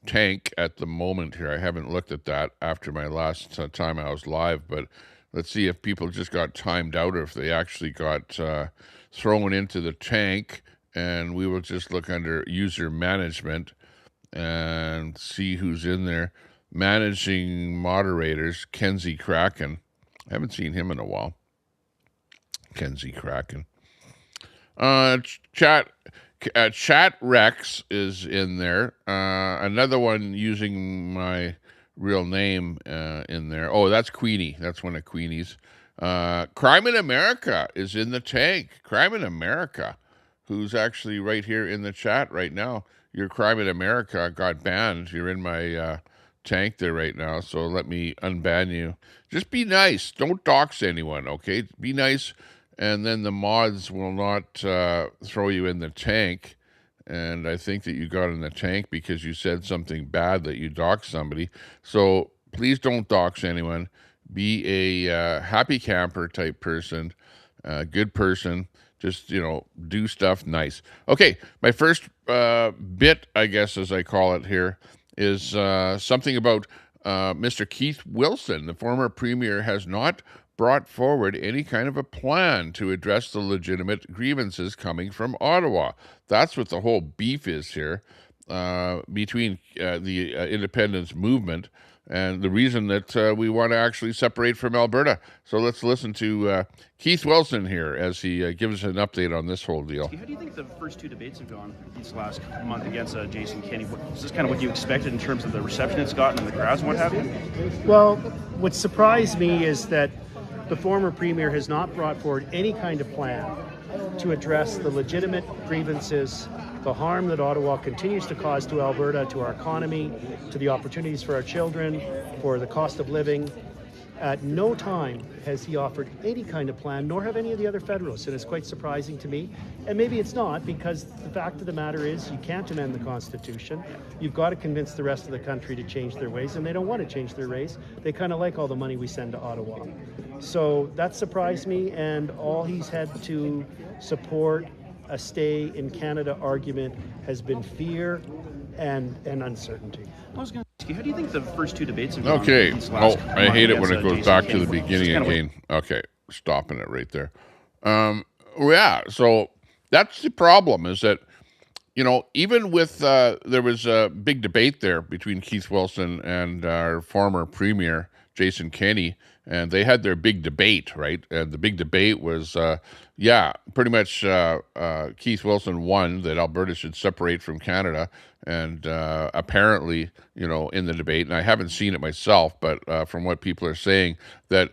tank at the moment here. I haven't looked at that after my last time I was live, but let's see if people just got timed out or if they actually got thrown into the tank. And we will just look under user management and see who's in there. Managing moderators, Kenzie Kraken. I haven't seen him in a while. Kenzie Kraken. Chat Rex is in there. Another one using my real name in there. Oh, that's Queenie. That's one of Queenie's. Crime in America is in the tank. Crime in America, who's actually right here in the chat right now. Your Crime in America got banned. You're in my tank there right now, so let me unban you. Just be nice. Don't dox anyone, okay? Be nice, and then the mods will not throw you in the tank. And I think that you got in the tank because you said something bad, that you doxed somebody. So please don't dox anyone. Be a happy camper type person, good person. Just, do stuff nice. Okay, my first bit, I guess, as I call it here, is something about Mr. Keith Wilson. The former premier has not brought forward any kind of a plan to address the legitimate grievances coming from Ottawa. That's what the whole beef is here between the independence movement and the reason that we want to actually separate from Alberta. So let's listen to Keith Wilson here as he gives us an update on this whole deal. How do you think the first two debates have gone this last month against Jason Kenney? Is this kind of what you expected in terms of the reception it's gotten in the crowds and what have you? Well, what surprised me is that the former premier has not brought forward any kind of plan to address the legitimate grievances, the harm that Ottawa continues to cause to Alberta, to our economy, to the opportunities for our children, for the cost of living. At no time has he offered any kind of plan, nor have any of the other federalists, and it's quite surprising to me. And maybe it's not, because the fact of the matter is you can't amend the Constitution. You've got to convince the rest of the country to change their ways, and they don't want to change their ways. They kind of like all the money we send to Ottawa. So that surprised me, and all he's had to support a stay in Canada argument has been fear and uncertainty. I was going to ask you, how do you think the first two debates have gone? Okay. these Oh, last I month hate it when against, it goes Jason back to Kenney? the Just beginning kind of again. Okay, stopping it right there. Yeah, so that's the problem, is that, you know, even with, there was a big debate there between Keith Wilson and our former premier, Jason Kenney, and they had their big debate, right? And the big debate was, pretty much Keith Wilson won that Alberta should separate from Canada. And apparently, you know, in the debate, and I haven't seen it myself, but from what people are saying, that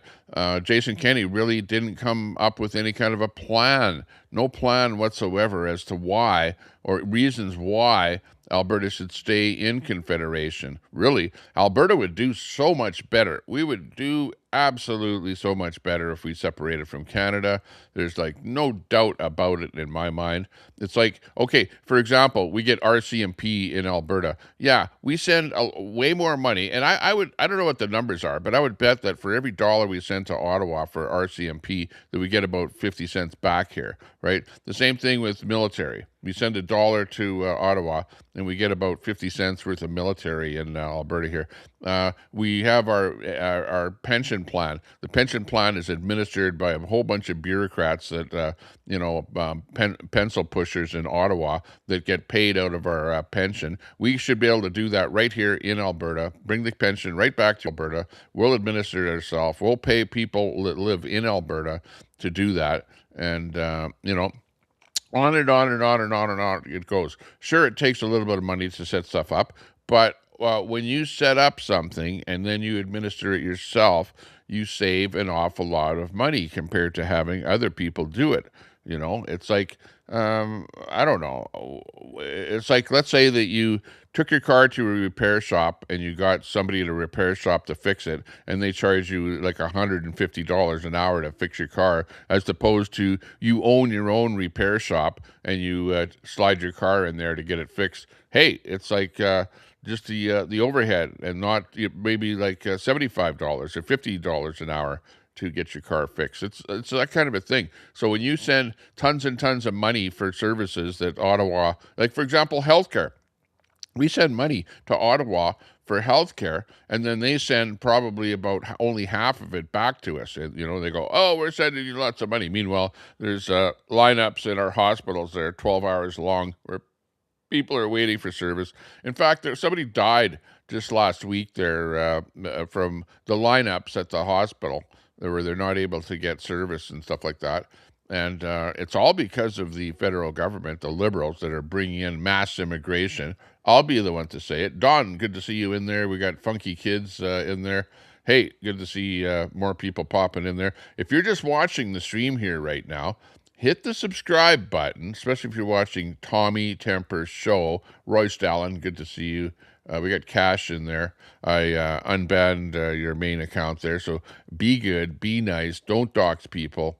Jason Kenney really didn't come up with any kind of a plan, no plan whatsoever as to why, or reasons why Alberta should stay in Confederation. Really, Alberta would do so much better. We would do absolutely so much better if we separated from Canada. There's like no doubt about it in my mind. It's like, okay, for example, we get RCMP in Alberta. Yeah, we send way more money, and I don't know what the numbers are, but I would bet that for every dollar we send to Ottawa for RCMP, that we get about 50 cents back here, right? The same thing with military. We send $1 to Ottawa, and we get about 50 cents worth of military in Alberta here. We have our pension plan. The pension plan is administered by a whole bunch of bureaucrats that, pencil pushers in Ottawa that get paid out of our pension. We should be able to do that right here in Alberta, bring the pension right back to Alberta. We'll administer it ourselves. We'll pay people that live in Alberta to do that. And, on and on and on and on and on it goes. Sure, it takes a little bit of money to set stuff up, but when you set up something and then you administer it yourself, you save an awful lot of money compared to having other people do it. You know, it's like, I don't know. It's like, let's say that you took your car to a repair shop and you got somebody at a repair shop to fix it, and they charge you like $150 an hour to fix your car, as opposed to you own your own repair shop and you slide your car in there to get it fixed. Hey, it's like just the overhead, and not maybe like $75 or $50 an hour to get your car fixed. It's that kind of a thing. So when you send tons and tons of money for services that Ottawa, like for example, healthcare, we send money to Ottawa for healthcare, and then they send probably about only half of it back to us. And, they go, oh, we're sending you lots of money. Meanwhile, there's lineups in our hospitals that are 12 hours long where people are waiting for service. In fact, somebody died just last week there from the lineups at the hospital, where they're not able to get service and stuff like that. And it's all because of the federal government, the Liberals, that are bringing in mass immigration. I'll be the one to say it. Don, good to see you in there. We got Funky Kids in there. Hey, good to see more people popping in there. If you're just watching the stream here right now, hit the subscribe button, especially if you're watching Tommy Temper's show. Roy Stalin, good to see you. We got Cash in there. I unbanned your main account there, so be good, be nice, don't dox people,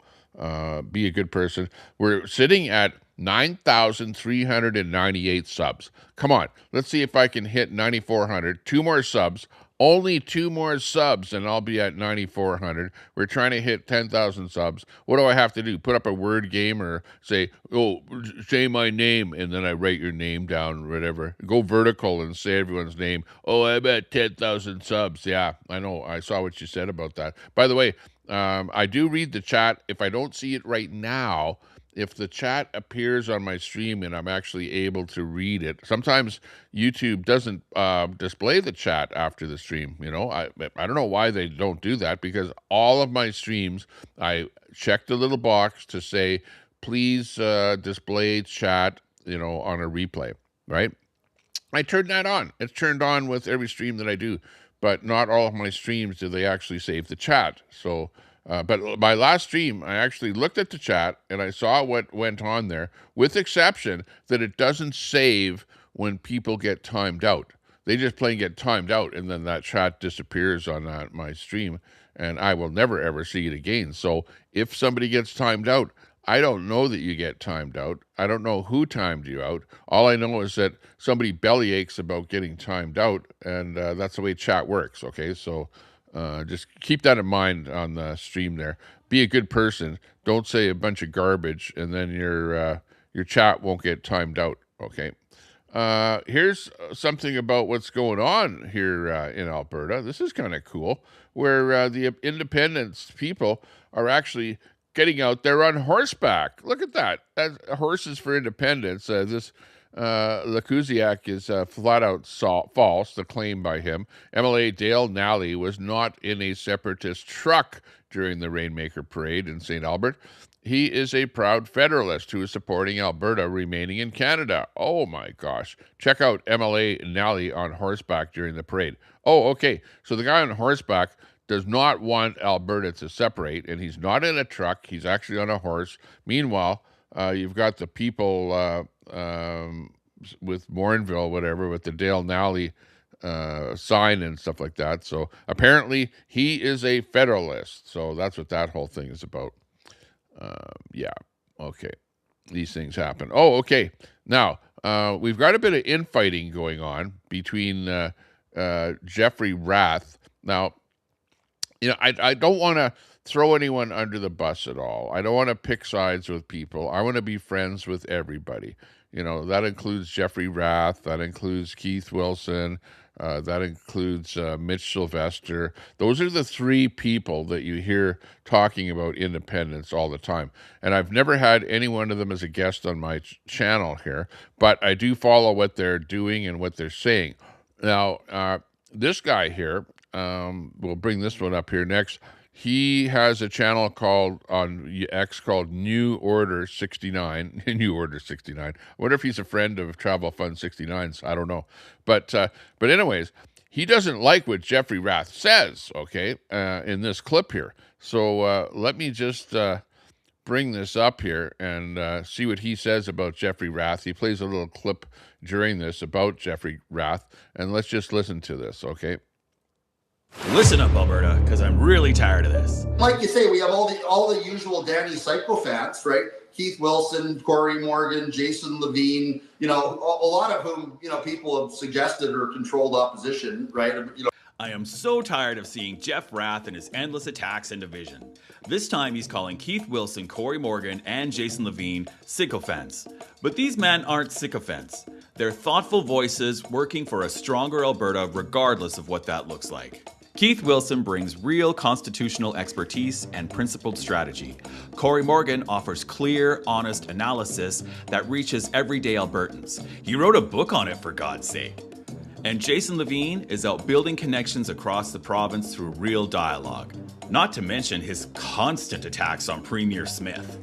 be a good person. We're sitting at 9,398 subs. Come on, let's see if I can hit 9,400. 2 more subs. Only 2 more subs, and I'll be at 9,400. We're trying to hit 10,000 subs. What do I have to do? Put up a word game, or say, oh, say my name, and then I write your name down, or whatever. Go vertical and say everyone's name. Oh, I'm at 10,000 subs. Yeah, I know. I saw what you said about that. By the way, I do read the chat. If I don't see it right now, if the chat appears on my stream and I'm actually able to read it, sometimes YouTube doesn't display the chat after the stream. I don't know why they don't do that, because all of my streams, I check the little box to say, please display chat, on a replay, right? I turn that on. It's turned on with every stream that I do, but not all of my streams do they actually save the chat. So But my last stream, I actually looked at the chat and I saw what went on there, with exception that it doesn't save when people get timed out. They just plain get timed out, and then that chat disappears on my stream, and I will never ever see it again. So if somebody gets timed out, I don't know that you get timed out. I don't know who timed you out. All I know is that somebody belly aches about getting timed out, and that's the way chat works. Okay, so just keep that in mind on the stream there. Be a good person. Don't say a bunch of garbage, and then your chat won't get timed out. Okay. Here's something about what's going on here in Alberta. This is kind of cool, where the Independence people are actually getting out there on horseback. Look at that. That's Horses for Independence. This Lakuziak is flat out false, the claim by him. MLA Dale Nally was not in a separatist truck during the Rainmaker Parade in St. Albert. He is a proud Federalist who is supporting Alberta remaining in Canada. Oh my gosh. Check out MLA Nally on horseback during the parade. Oh, okay. So the guy on horseback does not want Alberta to separate, and he's not in a truck. He's actually on a horse. Meanwhile, you've got the people with Morinville, whatever, with the Dale Nally sign and stuff like that. So apparently he is a Federalist. So that's what that whole thing is about. Yeah, okay. These things happen. Oh, okay. Now, we've got a bit of infighting going on between Jeffrey Rath. Now, I don't want to throw anyone under the bus at all. I don't want to pick sides with people. I want to be friends with everybody. That includes Jeffrey Rath. That includes Keith Wilson. That includes Mitch Sylvester. Those are the three people that you hear talking about independence all the time. And I've never had any one of them as a guest on my channel here, but I do follow what they're doing and what they're saying. Now, this guy here, we'll bring this one up here next. He has a channel on X called New Order 69. New Order 69. I wonder if he's a friend of Travel Fund 69s. I don't know. But anyways, he doesn't like what Jeffrey Rath says, okay, in this clip here. So let me just bring this up here and see what he says about Jeffrey Rath. He plays a little clip during this about Jeffrey Rath, and let's just listen to this, okay? Listen up, Alberta, because I'm really tired of this. Like you say, we have all the usual Danny psychophants, right? Keith Wilson, Corey Morgan, Jason Levine, a lot of whom, people have suggested or controlled opposition, right? I am so tired of seeing Jeff Rath and his endless attacks and division. This time he's calling Keith Wilson, Corey Morgan, and Jason Levine sycophants. But these men aren't sycophants. They're thoughtful voices working for a stronger Alberta regardless of what that looks like. Keith Wilson brings real constitutional expertise and principled strategy. Corey Morgan offers clear, honest analysis that reaches everyday Albertans. He wrote a book on it, for God's sake. And Jason Levine is out building connections across the province through real dialogue. Not to mention his constant attacks on Premier Smith.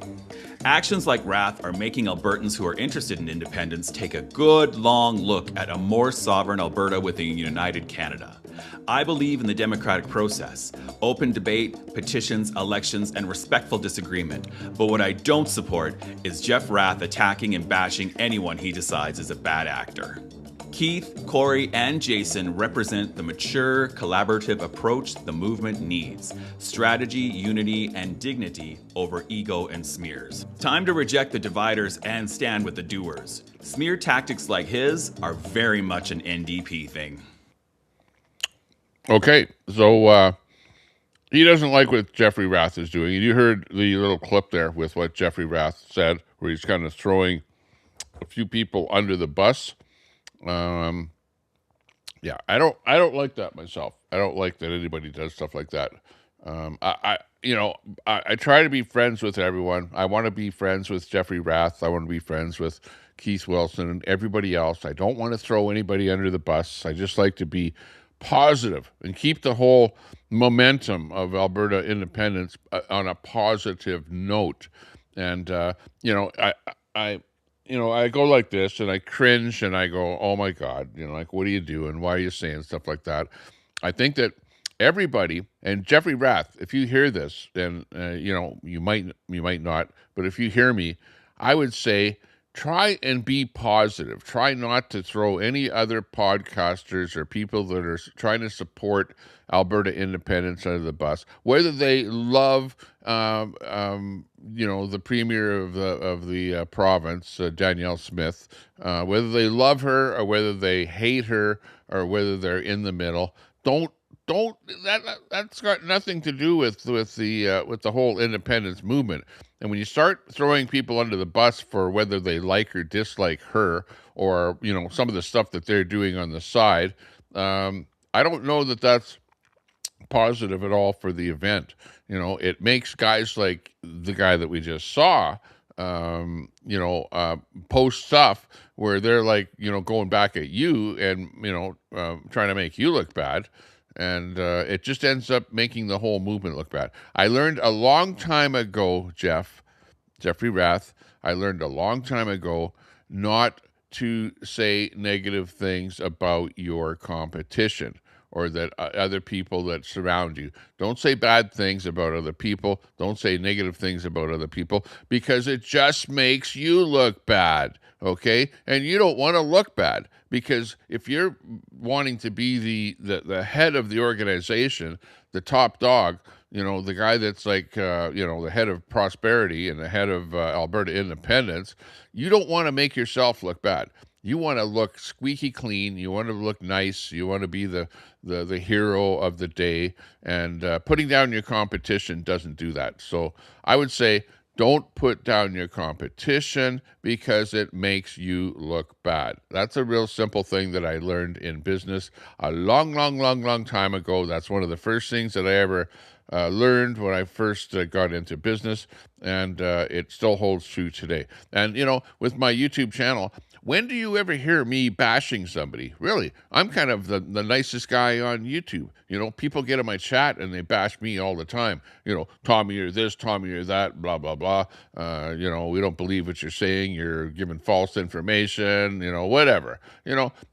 Actions like Rath are making Albertans who are interested in independence take a good, long look at a more sovereign Alberta with a united Canada. I believe in the democratic process, open debate, petitions, elections, and respectful disagreement. But what I don't support is Jeff Rath attacking and bashing anyone he decides is a bad actor. Keith, Corey, and Jason represent the mature, collaborative approach the movement needs. Strategy, unity, and dignity over ego and smears. Time to reject the dividers and stand with the doers. Smear tactics like his are very much an NDP thing. Okay, so he doesn't like what Jeffrey Rath is doing. You heard the little clip there with what Jeffrey Rath said, where he's kind of throwing a few people under the bus. Yeah, I don't like that myself. I don't like that anybody does stuff like that. I try to be friends with everyone. I want to be friends with Jeffrey Rath. I want to be friends with Keith Wilson and everybody else. I don't want to throw anybody under the bus. I just like to be positive and keep the whole momentum of Alberta independence on a positive note. And I go like this and I cringe and I go, oh my God, like, what are you doing? Why are you saying stuff like that? I think that everybody, and Jeffrey Rath, if you hear this, and you might not, but if you hear me, I would say try and be positive. Try not to throw any other podcasters or people that are trying to support Alberta independence under the bus, whether they love the premier of the province, Danielle Smith, whether they love her or whether they hate her or whether they're in the middle. Don't that's got nothing to do with the whole independence movement. And when you start throwing people under the bus for whether they like or dislike her, or some of the stuff that they're doing on the side, I don't know that that's positive at all for the event. It makes guys like the guy that we just saw, post stuff where they're like, going back at you and, trying to make you look bad. And it just ends up making the whole movement look bad. I learned a long time ago, Jeffrey Rath, I learned a long time ago not to say negative things about your competition or that other people that surround you. Don't say bad things about other people. Don't say negative things about other people, because it just makes you look bad, okay? And you don't want to look bad, because if you're wanting to be the head of the organization, the top dog, the guy that's like, the head of prosperity and the head of Alberta Independence, you don't want to make yourself look bad. You want to look squeaky clean. You want to look nice. You want to be the hero of the day. And putting down your competition doesn't do that. So I would say don't put down your competition, because it makes you look bad. That's a real simple thing that I learned in business a long, long, long, long time ago. That's one of the first things that I ever learned when I first got into business, and it still holds true today. And, with my YouTube channel, when do you ever hear me bashing somebody? Really, I'm kind of the nicest guy on YouTube. People get in my chat and they bash me all the time. Tommy, you're this, Tommy, you're that, blah, blah, blah. We don't believe what you're saying. You're giving false information, whatever.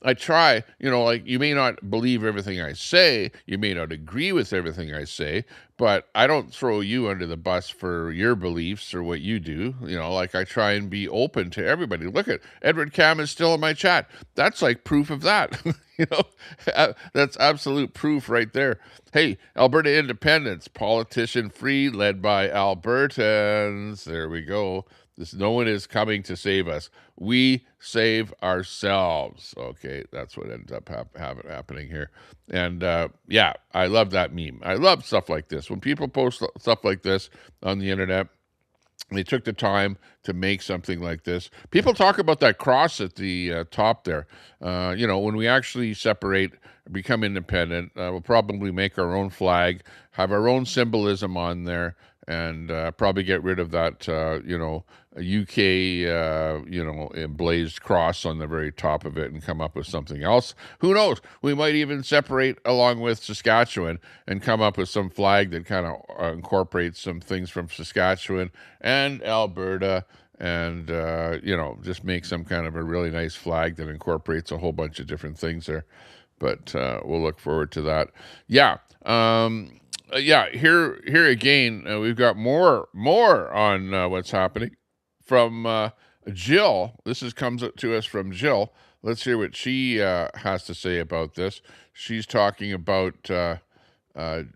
I try, like, you may not believe everything I say. You may not agree with everything I say, but I don't throw you under the bus for your beliefs or what you do. Like, I try and be open to everybody. Look at Edward Cam is still in my chat. That's like proof of that. That's absolute proof right there. Hey, Alberta Independence, politician free, led by Albertans. There we go. No one is coming to save us. We save ourselves. Okay, that's what ends up happening here. And yeah, I love that meme. I love stuff like this. When people post stuff like this on the internet, they took the time to make something like this. People talk about that cross at the top there. When we actually separate, become independent, we'll probably make our own flag, have our own symbolism on there, and probably get rid of that, UK, emblazed cross on the very top of it and come up with something else. Who knows? We might even separate along with Saskatchewan and come up with some flag that kind of incorporates some things from Saskatchewan and Alberta, and, just make some kind of a really nice flag that incorporates a whole bunch of different things there. But we'll look forward to that. Yeah. Here again, we've got more on what's happening from Jill. This comes to us from Jill. Let's hear what she has to say about this. She's talking about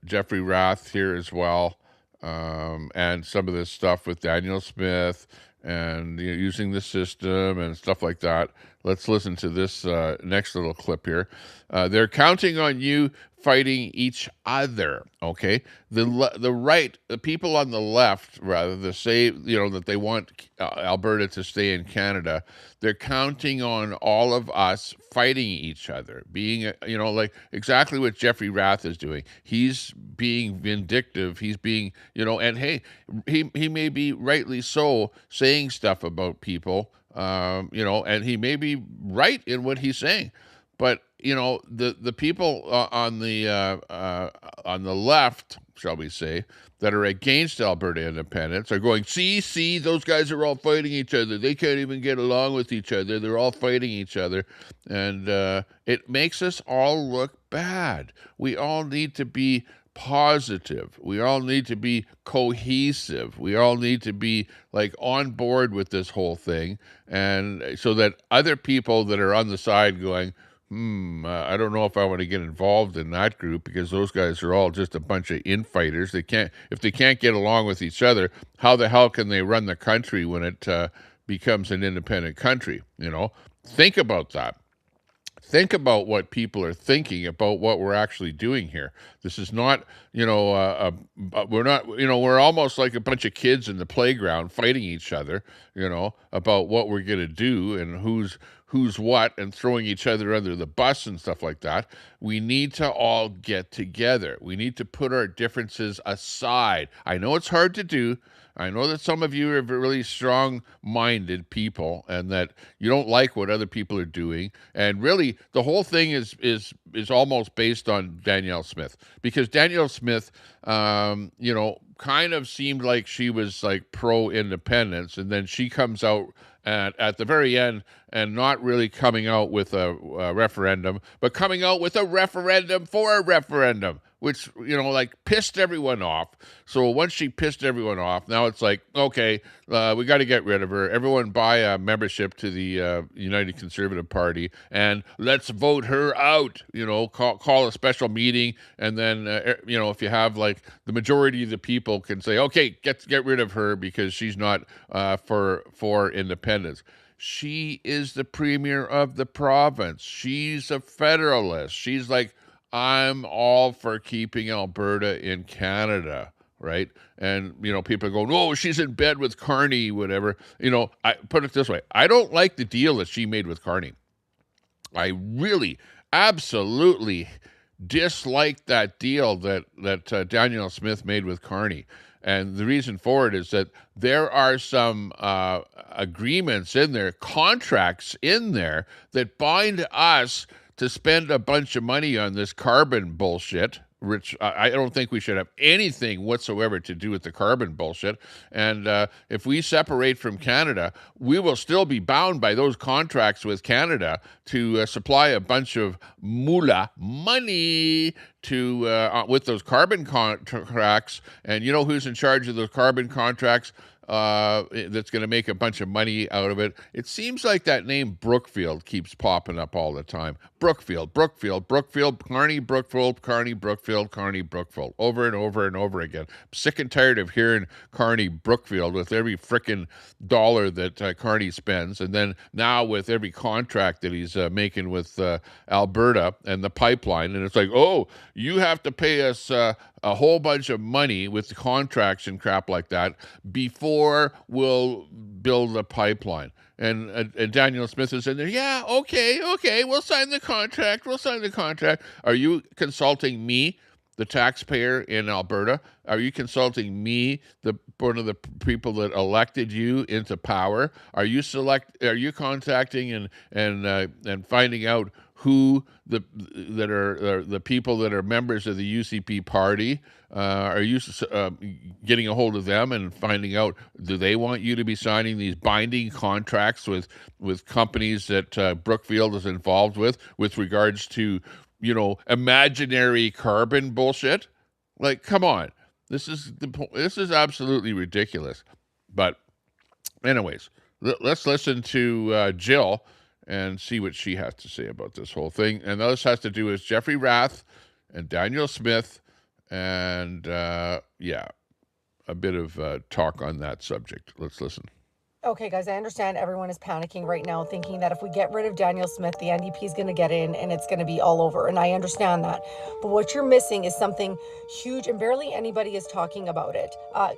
Jeffrey Rath here as well, and some of this stuff with Daniel Smith and using the system and stuff like that. Let's listen to this next little clip here. They're counting on you fighting each other, okay? The people on the left, rather, that they want Alberta to stay in Canada, they're counting on all of us fighting each other, being, like exactly what Jeffrey Rath is doing. He's being vindictive. He's being, and hey, he may be rightly so saying stuff about people, and he may be right in what he's saying. But the people on the left, shall we say, that are against Alberta independence are going, see, those guys are all fighting each other. They can't even get along with each other. They're all fighting each other. And it makes us all look bad. We all need to be positive. We all need to be cohesive. We all need to be like on board with this whole thing. And so that other people that are on the side going, I don't know if I want to get involved in that group because those guys are all just a bunch of infighters. If they can't get along with each other, how the hell can they run the country when it becomes an independent country? Think about that. Think about what people are thinking about what we're actually doing here. This is not, we're not, we're almost like a bunch of kids in the playground fighting each other, about what we're going to do and who's what and throwing each other under the bus and stuff like that. We need to all get together. We need to put our differences aside. I know it's hard to do. I know that some of you are really strong-minded people and that you don't like what other people are doing. And really, the whole thing is almost based on Danielle Smith. Because Danielle Smith, kind of seemed like she was like pro-independence. And then she comes out at the very end and not really coming out with a referendum, but coming out with a referendum for a referendum, which, pissed everyone off. So once she pissed everyone off, now it's like, okay, we got to get rid of her. Everyone buy a membership to the United Conservative Party and let's vote her out, call a special meeting. And then, if you have like the majority of the people can say, okay, get rid of her because she's not for independence. She is the premier of the province. She's a federalist. She's like, I'm all for keeping Alberta in Canada, right? And, people go, no, she's in bed with Carney, whatever. I put it this way. I don't like the deal that she made with Carney. I really, absolutely dislike that deal that Danielle Smith made with Carney. And the reason for it is that there are some agreements in there, contracts in there that bind us to spend a bunch of money on this carbon bullshit, which I don't think we should have anything whatsoever to do with the carbon bullshit. And if we separate from Canada, we will still be bound by those contracts with Canada to supply a bunch of moolah money to with those carbon contracts. And you know who's in charge of those carbon contracts? That's going to make a bunch of money out of it. It seems like that name Brookfield keeps popping up all the time. Brookfield, Carney, Brookfield, Carney, Brookfield, over and over and over again. I'm sick and tired of hearing Carney, Brookfield with every frickin' dollar that Carney spends. And then now with every contract that he's making with Alberta and the pipeline. And it's like, oh, you have to pay us a whole bunch of money with the contracts and crap like that before we'll build a pipeline. And Danielle Smith is in there, yeah, okay, we'll sign the contract. Are you consulting me, the taxpayer in Alberta? Are you consulting me, one of the people that elected you into power? Are you contacting and finding out who the people that are members of the UCP party? Are you getting a hold of them and finding out, do they want you to be signing these binding contracts with companies that Brookfield is involved with regards to, imaginary carbon bullshit? Like, come on. This is absolutely ridiculous. But anyways, let's listen to Jill and see what she has to say about this whole thing. And this has to do with Jeffrey Rath and Danielle Smith and, a bit of talk on that subject. Let's listen. Okay, guys, I understand everyone is panicking right now, thinking that if we get rid of Danielle Smith, the NDP is going to get in and it's going to be all over. And I understand that. But what you're missing is something huge, and barely anybody is talking about it.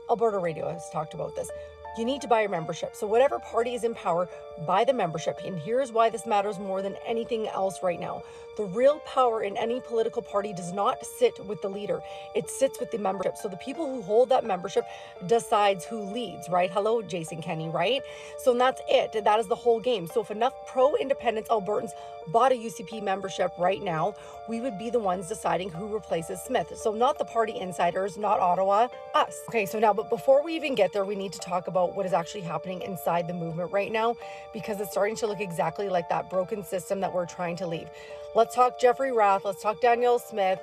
Alberta Radio has talked about this. you need to buy a membership. So whatever party is in power, buy the membership. And here's why this matters more than anything else right now. The real power in any political party does not sit with the leader. It sits with the membership. So the people who hold that membership decides who leads, right? Hello, Jason Kenney, right? So that's it. That is the whole game. So if enough pro-independence Albertans bought a UCP membership right now, we would be the ones deciding who replaces Smith. So not the party insiders, not Ottawa, us. Okay, so now, but before we even get there, we need to talk about what is actually happening inside the movement right now, because it's starting to look exactly like that broken system that we're trying to leave. Let's talk Jeffrey Rath, let's talk Danielle Smith,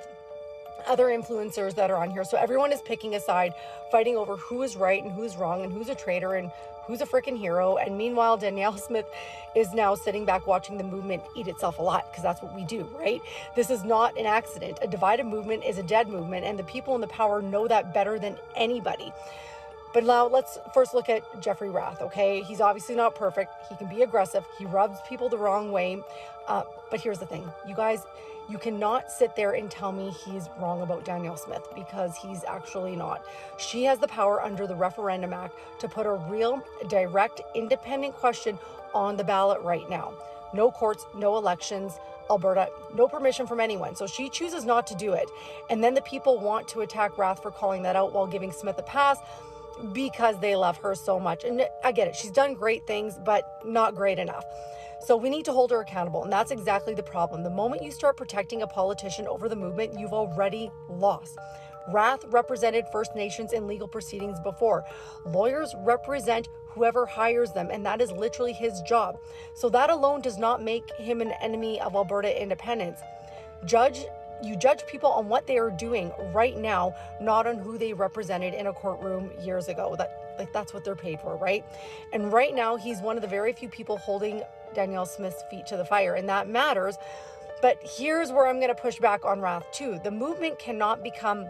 other influencers that are on here. So everyone is picking a side, fighting over who is right and who's wrong and who's a traitor and who's a freaking hero. And meanwhile, Danielle Smith is now sitting back watching the movement eat itself alive, because that's what we do, right? This is not an accident. A divided movement is a dead movement, and the people in the power know that better than anybody. But now let's first look at Jeffrey Rath, okay? He's obviously not perfect. He can be aggressive. He rubs people the wrong way. But here's the thing, you guys, you cannot sit there and tell me he's wrong about Danielle Smith, because he's actually not. She has the power under the Referendum Act to put a real, direct, independent question on the ballot right now. No courts, no elections, Alberta, no permission from anyone. So she chooses not to do it. And then the people want to attack Rath for calling that out while giving Smith a pass, because they love her so much. And I get it, she's done great things, but not great enough. So we need to hold her accountable, and that's exactly the problem. The moment you start protecting a politician over the movement, you've already lost. Rath represented First Nations in legal proceedings before. Lawyers represent whoever hires them, and that is literally his job. So that alone does not make him an enemy of Alberta independence. You judge people on what they are doing right now, not on who they represented in a courtroom years ago. That's what they're paid for, right? And right now, he's one of the very few people holding Danielle Smith's feet to the fire, and that matters. But here's where I'm going to push back on Rath too. The movement cannot become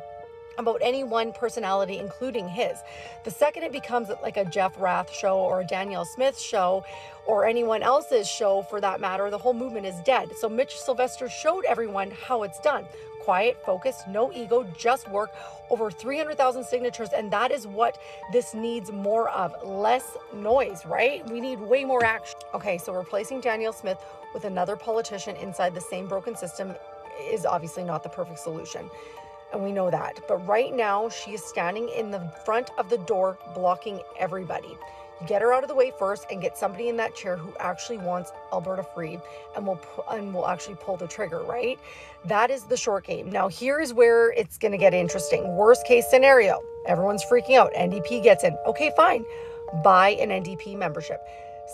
about any one personality, including his. The second it becomes like a Jeff Rath show or a Danielle Smith show or anyone else's show for that matter, the whole movement is dead. So Mitch Sylvester showed everyone how it's done. Quiet, focused, no ego, just work. Over 300,000 signatures, and that is what this needs more of. Less noise, right? We need way more action. Okay, so replacing Danielle Smith with another politician inside the same broken system is obviously not the perfect solution. And we know that. But right now, she is standing in the front of the door, blocking everybody. You get her out of the way first and get somebody in that chair who actually wants Alberta free and will actually pull the trigger, right? That is the short game. Now, here's where it's going to get interesting. Worst case scenario, everyone's freaking out. NDP gets in. Okay, fine. Buy an NDP membership.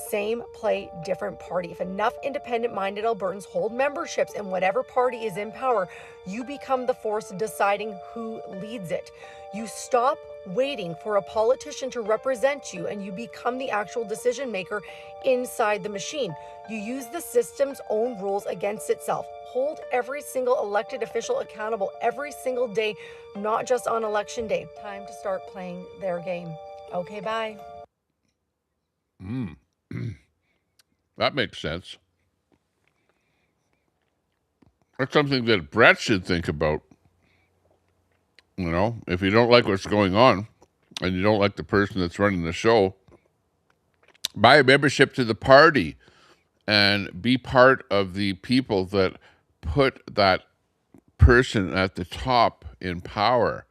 Same play, different party. If enough independent-minded Albertans hold memberships in whatever party is in power, you become the force deciding who leads it. You stop waiting for a politician to represent you, and you become the actual decision maker inside the machine. You use the system's own rules against itself. Hold every single elected official accountable every single day, not just on election day. Time to start playing their game. Okay, bye. That makes sense. That's something that Brett should think about. You know, if you don't like what's going on and you don't like the person that's running the show, buy a membership to the party and be part of the people that put that person at the top in power.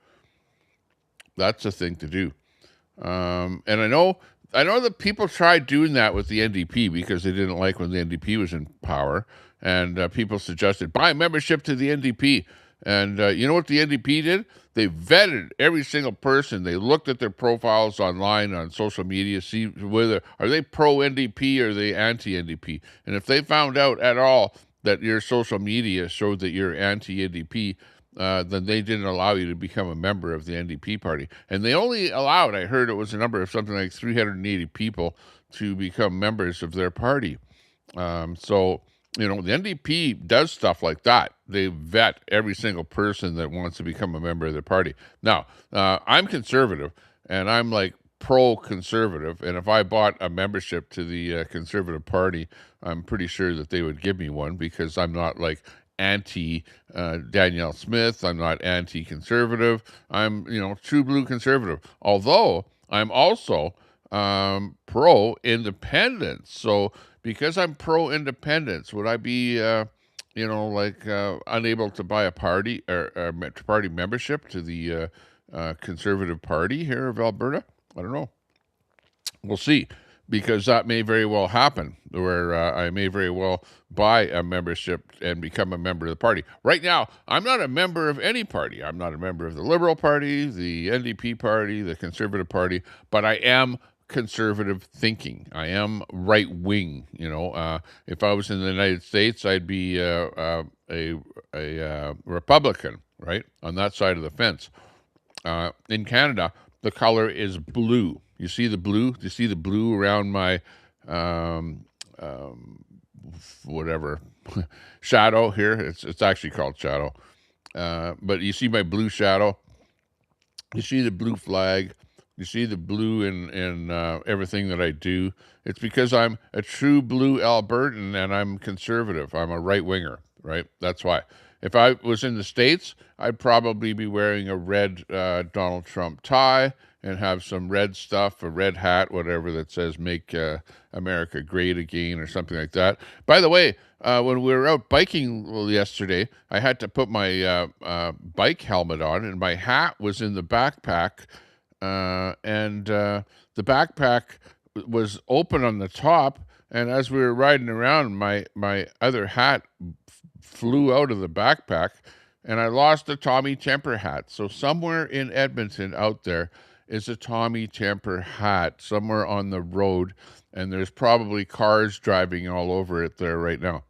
That's the thing to do. And I know that people tried doing that with the NDP because they didn't like when the NDP was in power. And people suggested, buy membership to the NDP. And you know what the NDP did? They vetted every single person. They looked at their profiles online on social media, see whether are they pro-NDP or are they anti-NDP. And if they found out at all that your social media showed that you're anti-NDP, then they didn't allow you to become a member of the NDP party. And they only allowed, I heard it was a number of something like 380 people to become members of their party. So, you know, the NDP does stuff like that. They vet every single person that wants to become a member of their party. Now, I'm conservative, and I'm like pro-conservative. And if I bought a membership to the Conservative Party, I'm pretty sure that they would give me one because I'm not like anti Danielle Smith. I'm not anti-conservative. I'm, you know, true blue conservative. Although I'm also pro-independence. So because I'm pro-independence, would I be, unable to buy a party or party membership to the Conservative Party here of Alberta? I don't know. We'll see, because that may very well happen, where I may very well buy a membership and become a member of the party. Right now, I'm not a member of any party. I'm not a member of the Liberal Party, the NDP Party, the Conservative Party, but I am conservative thinking. I am right wing. If I was in the United States, I'd be a Republican, right, on that side of the fence. In Canada, the color is blue. You see the blue? Do you see the blue around my whatever shadow here? It's actually called shadow. But you see my blue shadow. You see the blue flag. You see the blue in everything that I do. It's because I'm a true blue Albertan and I'm conservative. I'm a right winger, right? That's why. If I was in the States, I'd probably be wearing a red Donald Trump tie and have some red stuff, a red hat, whatever, that says "Make America Great Again" or something like that. By the way, when we were out biking yesterday, I had to put my bike helmet on, and my hat was in the backpack, and the backpack was open on the top, and as we were riding around, my other hat flew out of the backpack, and I lost a Tommy Temper hat. So somewhere in Edmonton out there is a Tommy Temper hat somewhere on the road, and there's probably cars driving all over it there right now.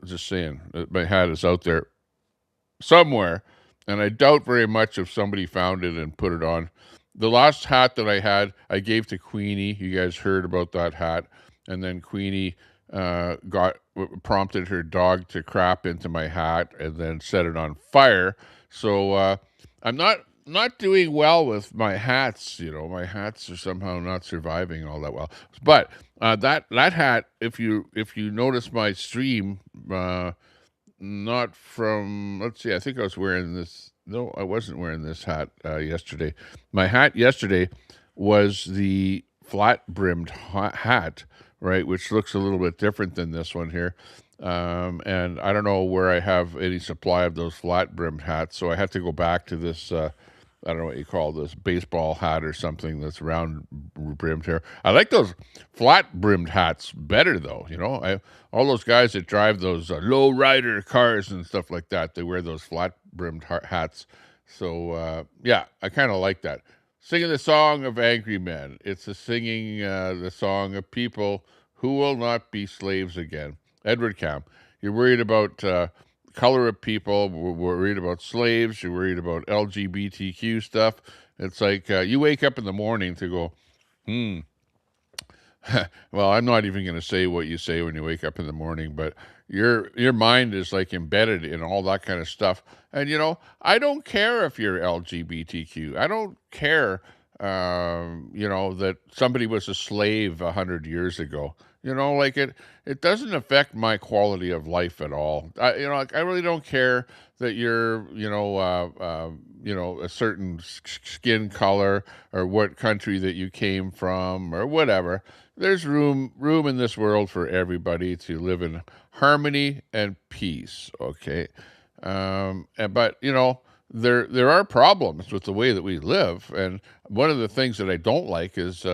Just saying, my hat is out there somewhere, and I doubt very much if somebody found it and put it on. The last hat that I had, I gave to Queenie. You guys heard about that hat, and then Queenie prompted her dog to crap into my hat and then set it on fire. So I'm not doing well with my hats. My hats are somehow not surviving all that well. But that hat, if you notice my stream, not from, let's see, I think I was wearing this. No, I wasn't wearing this hat yesterday. My hat yesterday was the flat-brimmed hat, right, which looks a little bit different than this one here. And I don't know where I have any supply of those flat-brimmed hats, so I had to go back to this, I don't know what you call this, baseball hat or something that's round-brimmed here. I like those flat-brimmed hats better, though, all those guys that drive those low-rider cars and stuff like that, they wear those flat-brimmed hats. So, I kind of like that. Singing the song of angry men. It's singing the song of people who will not be slaves again. Edward Camp, you're worried about color of people, we're worried about slaves, you're worried about LGBTQ stuff. It's like you wake up in the morning to go, well, I'm not even going to say what you say when you wake up in the morning, but your mind is like embedded in all that kind of stuff. And, I don't care if you're LGBTQ. I don't care, that somebody was a slave 100 years ago. It doesn't affect my quality of life at all. I really don't care that you're, a certain skin color or what country that you came from or whatever. There's room in this world for everybody to live in harmony and peace. Okay. But there are problems with the way that we live, and one of the things that I don't like is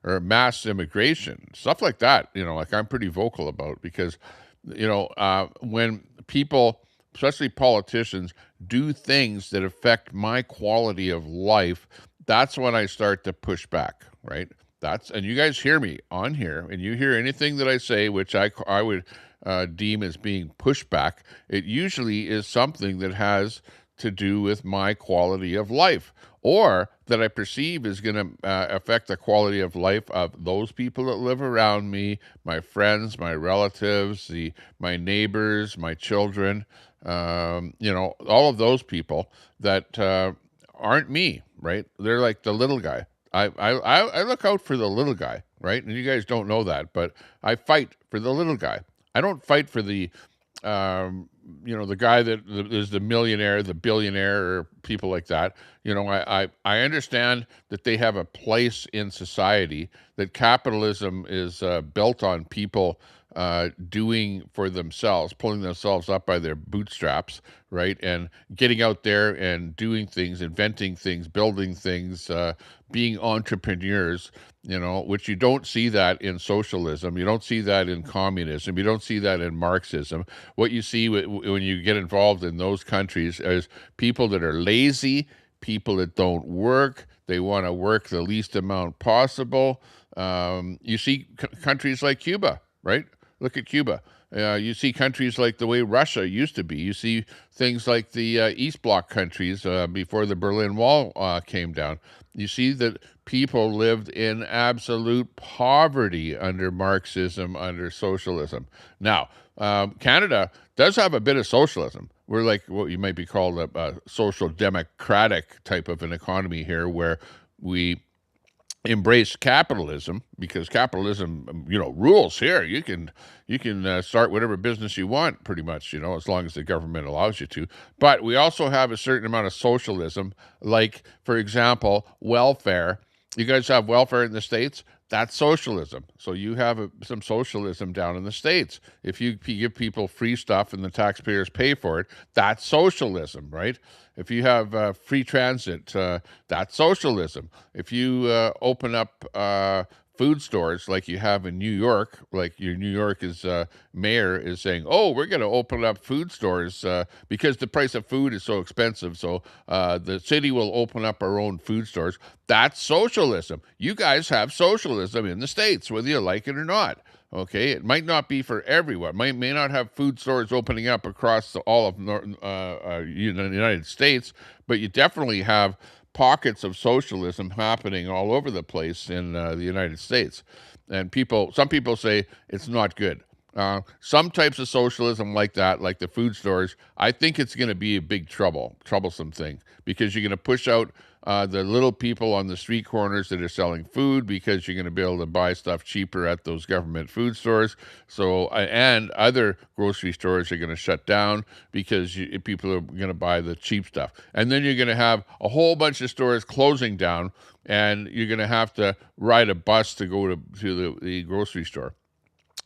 mass immigration, stuff like that. I'm pretty vocal about, because when people, especially politicians, do things that affect my quality of life, that's when I start to push back, right? And you guys hear me on here, and you hear anything that I say, which I would deem as being pushback, it usually is something that has to do with my quality of life, or that I perceive is going to affect the quality of life of those people that live around me, my friends, my relatives, my neighbors, my children, all of those people that aren't me, right? They're like the little guy. I look out for the little guy, right? And you guys don't know that, but I fight for the little guy. I don't fight for the the guy that is the millionaire, the billionaire, or people like that. I understand that they have a place in society, that capitalism is built on people doing for themselves, pulling themselves up by their bootstraps, right? And getting out there and doing things, inventing things, building things, being entrepreneurs, which you don't see that in socialism. You don't see that in communism. You don't see that in Marxism. What you see when you get involved in those countries is people that are lazy, people that don't work. They want to work the least amount possible. You see countries like Cuba, right? Look at Cuba. You see countries like the way Russia used to be. You see things like the East Bloc countries before the Berlin Wall came down. You see that people lived in absolute poverty under Marxism, under socialism. Now, Canada does have a bit of socialism. We're like what you might be called a social democratic type of an economy here, where we embrace capitalism, because capitalism, rules here. You can start whatever business you want, pretty much, as long as the government allows you to. But we also have a certain amount of socialism, like, for example, welfare. You guys have welfare in the States? That's socialism. So you have some socialism down in the States. If you give people free stuff and the taxpayers pay for it, that's socialism, right? If you have free transit, that's socialism. If you open up food stores like you have in New York, like your New York mayor is saying, oh, we're going to open up food stores because the price of food is so expensive. So the city will open up our own food stores. That's socialism. You guys have socialism in the States, whether you like it or not. Okay, it might not be for everyone. May not have food stores opening up across all of the United States, but you definitely have pockets of socialism happening all over the place in the United States. And some people say it's not good. Some types of socialism like that, like the food stores, I think it's going to be a big troublesome thing, because you're going to push out the little people on the street corners that are selling food, because you're going to be able to buy stuff cheaper at those government food stores. So, and other grocery stores are going to shut down because people are going to buy the cheap stuff. And then you're going to have a whole bunch of stores closing down, and you're going to have to ride a bus to go to the grocery store,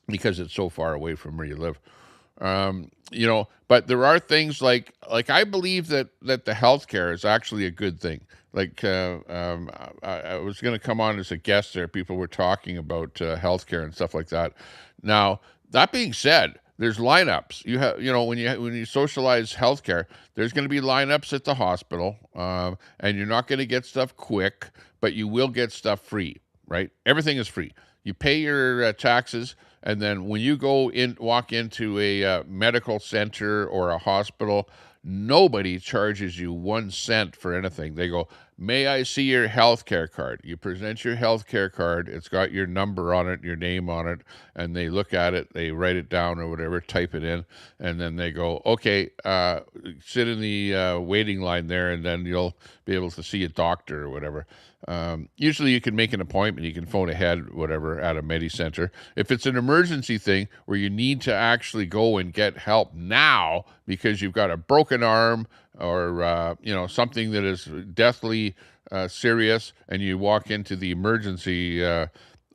because it's so far away from where you live. But there are things like I believe that the healthcare is actually a good thing. Like I was going to come on as a guest there. People were talking about healthcare and stuff like that. Now, that being said, there's lineups. You have, when you socialize healthcare, there's going to be lineups at the hospital, and you're not going to get stuff quick, but you will get stuff free, right? Everything is free. You pay your taxes, and then when you walk into a medical center or a hospital, nobody charges you 1 cent for anything. They go, may I see your health care card? You present your health care card. It's got your number on it, your name on it, and they look at it, they write it down or whatever, type it in, and then they go, okay, sit in the waiting line there, and then you'll be able to see a doctor or whatever. Usually you can make an appointment, you can phone ahead, whatever, at a Medi-Center. If it's an emergency thing where you need to actually go and get help now because you've got a broken arm or, something that is deathly serious, and you walk into the emergency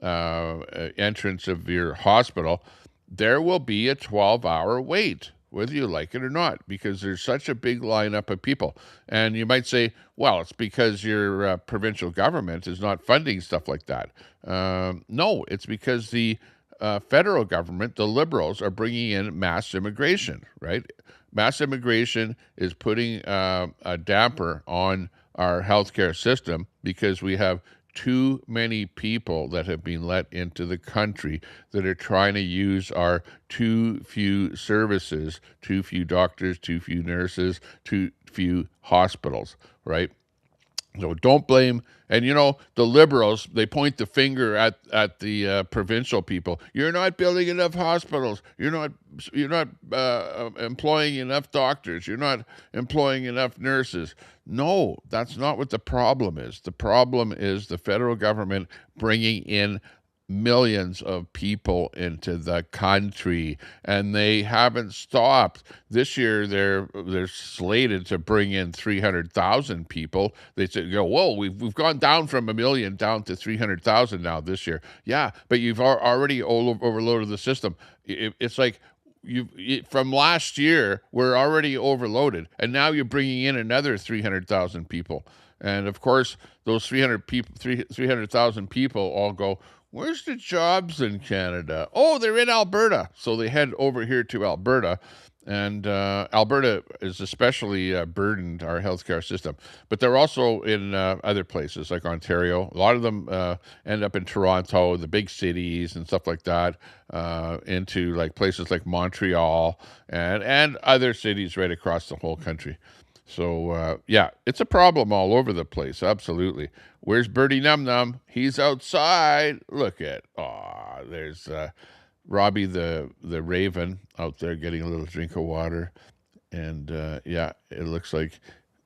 entrance of your hospital, there will be a 12-hour wait, whether you like it or not, because there's such a big lineup of people. And you might say, well, it's because your provincial government is not funding stuff like that. No, it's because the federal government, the Liberals, are bringing in mass immigration, right? Mass immigration is putting a damper on our healthcare system, because we have too many people that have been let into the country that are trying to use our too few services, too few doctors, too few nurses, too few hospitals, right? So don't blame, and the Liberals, they point the finger at the provincial people. You're not building enough hospitals. You're not employing enough doctors. You're not employing enough nurses. No, that's not what the problem is. The problem is the federal government bringing in millions of people into the country, and they haven't stopped. This year, they're slated to bring in 300,000 people. They said, whoa, we've gone down from 1 million down to 300,000 now this year. Yeah, but you've already overloaded the system. It's like from last year, we're already overloaded, and now you're bringing in another 300,000 people. And of course, those 300,000 people all go, where's the jobs in Canada? Oh, they're in Alberta. So they head over here to Alberta. And Alberta is especially burdened, our healthcare system. But they're also in other places like Ontario. A lot of them end up in Toronto, the big cities and stuff like that, into like places like Montreal and other cities right across the whole country. So, yeah, it's a problem all over the place. Absolutely. Where's Birdie Num Num? He's outside. Look at, there's Robbie the Raven out there getting a little drink of water. And, yeah, it looks like,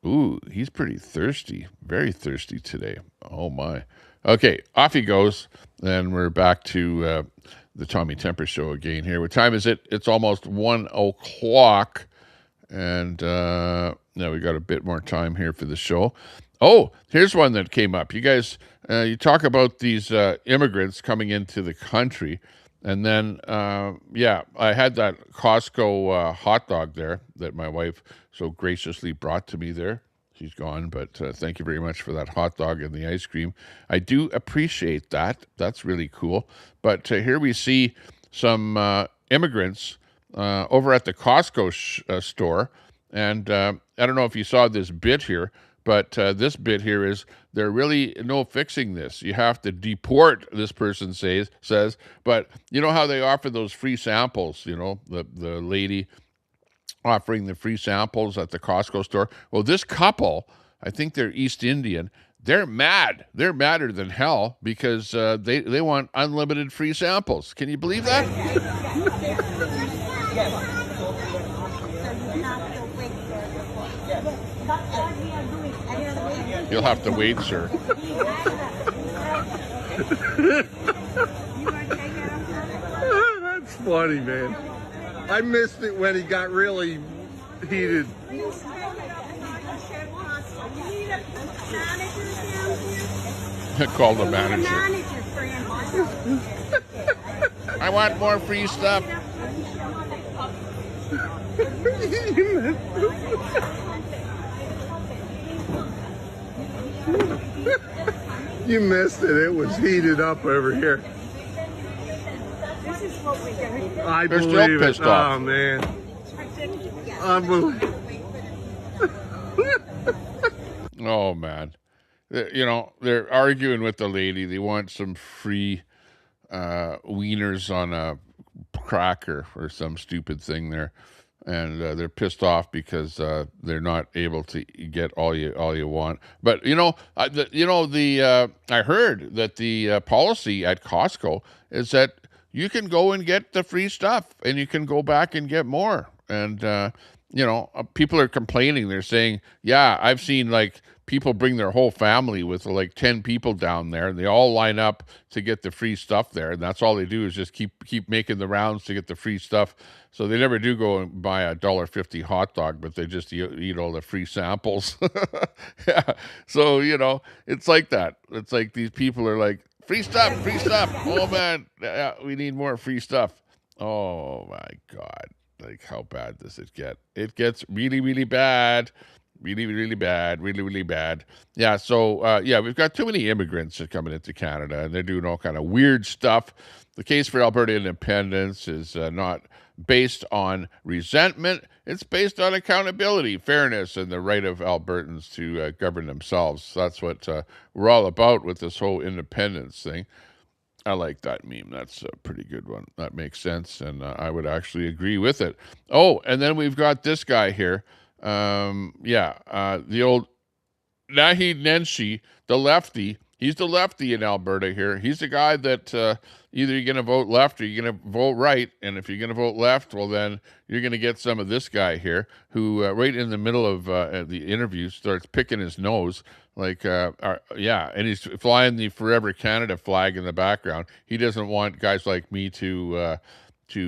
ooh, he's pretty thirsty. Very thirsty today. Oh, my. Okay, off he goes. And we're back to the Tommy Temper Show again here. What time is it? It's almost 1 o'clock. And now we got a bit more time here for the show. Oh, here's one that came up. You guys, you talk about these immigrants coming into the country. And then, yeah, I had that Costco hot dog there that my wife so graciously brought to me there. She's gone, but thank you very much for that hot dog and the ice cream. I do appreciate that. That's really cool. But here we see some immigrants over at the Costco store. And I don't know if you saw this bit here, but this bit here is they're really no fixing this. You have to deport, this person says. But you know how they offer those free samples, you know, the lady offering the free samples at the Costco store. Well, this couple, I think they're East Indian, they're mad. They're madder than hell because they want unlimited free samples. Can you believe that? You'll have to wait, sir. That's funny, man. I missed it when he got really heated. Call the manager. I want more free stuff. You missed it. It was heated up over here. I They're still believe it. pissed off. Oh, man. Unbelievable. Oh, man. You know, they're arguing with the lady. They want some free wieners on a cracker or some stupid thing there. And they're pissed off because they're not able to get all you want. But I heard that the policy at Costco is that you can go and get the free stuff, and you can go back and get more. And people are complaining. They're saying, "Yeah, I've seen like people bring their whole family with like 10 people down there, and they all line up to get the free stuff there, and that's all they do is just keep making the rounds to get the free stuff. So they never do go and buy a $1.50 hot dog, but they just eat all the free samples." Yeah. So it's like that. It's like these people are like, free stuff. Oh man, yeah, we need more free stuff. Oh my God. Like, how bad does it get? It gets really, really bad. Really, really bad. Really, really bad. Yeah, so, we've got too many immigrants coming into Canada, and they're doing all kind of weird stuff. The case for Alberta Independence is not based on resentment. It's based on accountability, fairness, and the right of Albertans to govern themselves. That's what we're all about with this whole independence thing. I like that meme. That's a pretty good one. That makes sense, and I would actually agree with it. Oh, and then we've got this guy here. The old Naheed Nenshi, the lefty, He's the lefty in Alberta here. He's the guy that either you're going to vote left or you're going to vote right. And if you're going to vote left, well, then you're going to get some of this guy here who right in the middle of the interview starts picking his nose. Like, and he's flying the Forever Canada flag in the background. He doesn't want guys like me to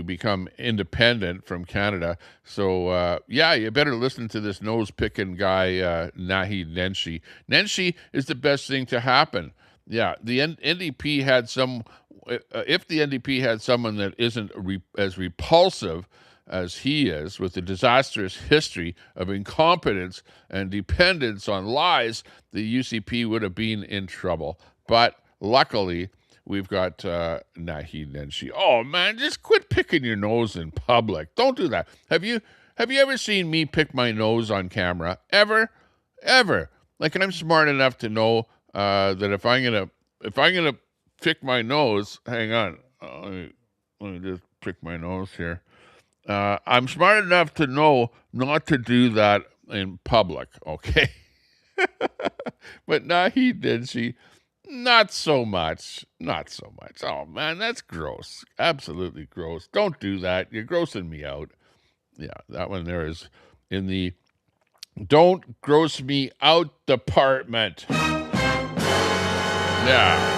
become independent from Canada. So, you better listen to this nose-picking guy, Naheed Nenshi. Nenshi is the best thing to happen. Yeah, the NDP had if the NDP had someone that isn't as repulsive as he is, with a disastrous history of incompetence and dependence on lies, the UCP would have been in trouble. But luckily, we've got Naheed Nenshi. Oh man, just quit picking your nose in public. Don't do that. Have you ever seen me pick my nose on camera? Ever? Like, and I'm smart enough to know that if I'm gonna pick my nose, hang on, let me just pick my nose here. I'm smart enough to know not to do that in public. Okay, but Naheed Nenshi. Not so much. Oh, man, that's gross. Absolutely gross. Don't do that. You're grossing me out. Yeah, that one there is in the don't gross me out department. Yeah.